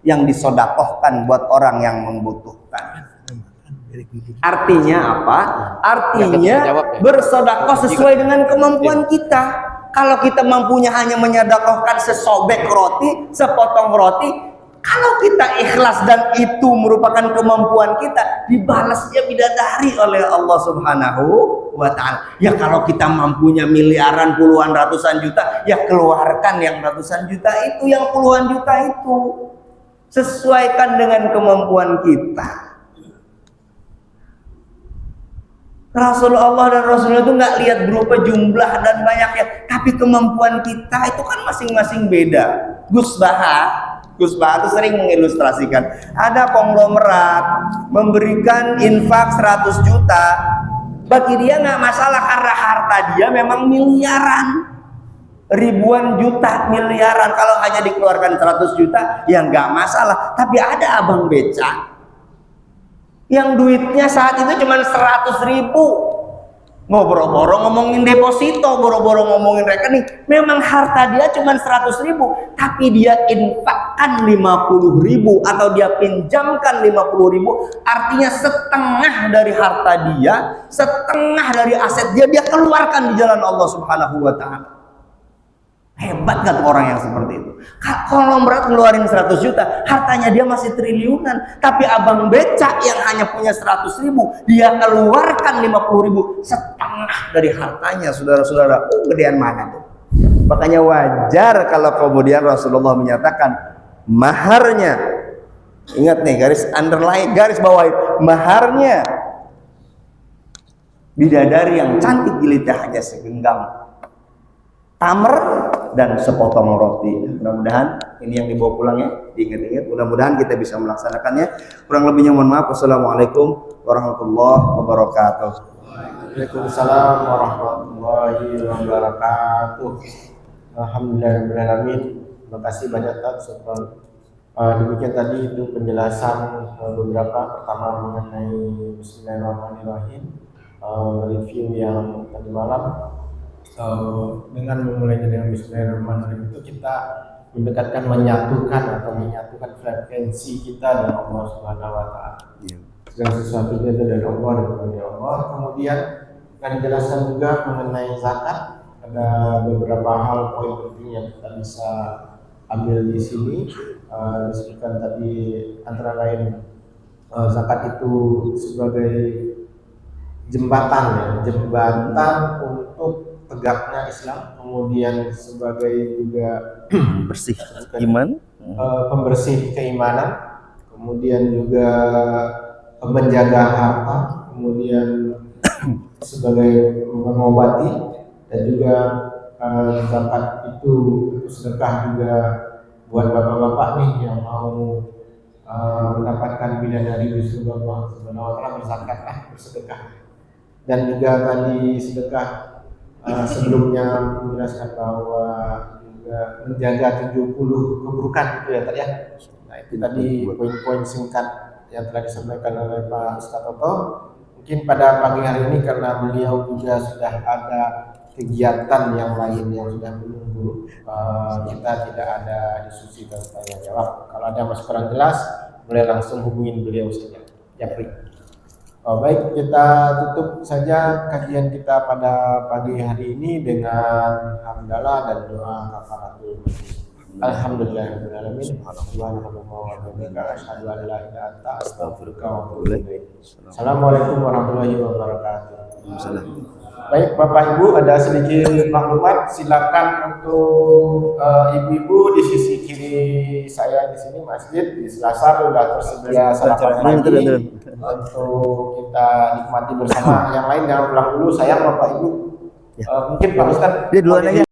yang disodakohkan buat orang yang membutuhkan. Artinya apa? Artinya bersodakoh sesuai dengan kemampuan kita. Kalau kita mampunya hanya menyadakohkan sesobek roti, sepotong roti, kalau kita ikhlas dan itu merupakan kemampuan kita, dibalasnya bidadari oleh Allah Subhanahu wa ta'ala. Ya kalau kita mampunya miliaran, puluhan, ratusan juta, ya keluarkan yang ratusan juta itu, yang puluhan juta itu. Sesuaikan dengan kemampuan kita. Rasulullah dan Rasulullah itu nggak lihat berupa jumlah dan banyaknya, tapi kemampuan kita itu kan masing-masing beda. Gus Baha itu sering mengilustrasikan, ada konglomerat memberikan infak 100 juta, bagi dia nggak masalah karena harta dia memang miliaran, ribuan juta, miliaran. Kalau hanya dikeluarkan 100 juta ya nggak masalah. Tapi ada abang beca yang duitnya saat itu cuma 100.000, boro-boro ngomongin deposito, boro-boro ngomongin rekening. Memang harta dia cuma 100.000, tapi dia infakkan 50.000 atau dia pinjamkan 50.000, artinya setengah dari harta dia, setengah dari aset dia keluarkan di jalan Allah Subhanahu wa ta'ala. Hebat kan orang yang seperti itu? Kalau berat ngeluarin 100 juta, hartanya dia masih triliunan. Tapi abang becak yang hanya punya 100.000, dia keluarkan 50.000, setengah dari hartanya, saudara-saudara. Gedean mana tuh? Makanya wajar kalau kemudian Rasulullah menyatakan maharnya, ingat nih, garis underline, garis bawah, maharnya bidadari yang cantik jelita hanya segenggam tamr dan sepotong roti. Mudah-mudahan ini yang dibawa pulang ya, diingat-ingat. Mudah-mudahan kita bisa melaksanakannya. Kurang lebihnya mohon maaf. Wassalamualaikum warahmatullahi wabarakatuh. Waalaikumsalam warahmatullahi wabarakatuh. Alhamdulillahirrahmanirrahim. Terima kasih banyak Tat. Demikian tadi itu penjelasan beberapa, pertama mengenai Bismillahirrahmanirrahim, review yang tadi malam. Dengan memulainya dengan Bismillahirrahmanirrahim itu kita menyatukan frekuensi kita dengan Allah Subhanahu wa ta'ala. Segala sesuatu itu dari Allah dan dari Allah. Kemudian akan dijelaskan juga mengenai zakat. Ada beberapa hal poin penting yang kita bisa ambil di sini. Disebutkan tadi antara lain zakat itu sebagai jembatan untuk tegaknya Islam, kemudian sebagai juga Bersih iman, pembersih keimanan, kemudian juga menjaga harta, kemudian sebagai mengobati, dan juga zakat itu sedekah juga buat bapak-bapak nih yang mau mendapatkan bidadari di surga Allah Subhanahu wa ta'ala, berzakatlah, bersedekah. Dan juga tadi sedekah sebelumnya menjelaskan bahwa juga menjaga 70 keburukan itu ya Pak ya. Nah itu tadi poin-poin singkat yang telah disampaikan oleh Pak Ustadz Toto. Mungkin pada pagi hari ini karena beliau juga sudah ada kegiatan yang lain yang sudah menunggu, kita tidak ada diskusi dan tanya jawab. Kalau ada masih kurang jelas, boleh langsung hubungin beliau saja. Japri. Baik, kita tutup saja kajian kita pada pagi hari ini dengan hamdalah dan doa kafaratul majlis. Alhamdulillahirabbil alamin. Subhanallah wa bihamdihi asyhadu an la ilaha illa anta astaghfiruka wa atubu ilaik. Assalamualaikum warahmatullahi wabarakatuh. Baik Bapak Ibu, ada sedikit maklumat. Silakan untuk ibu-ibu di sisi kiri saya di sini masjid di Selasar sudah tersedia sarapan pagi untuk kita nikmati bersama. Yang lain jangan pulang dulu, sayang Bapak Ibu. Mungkin Pak Ustadz dia duluan aja.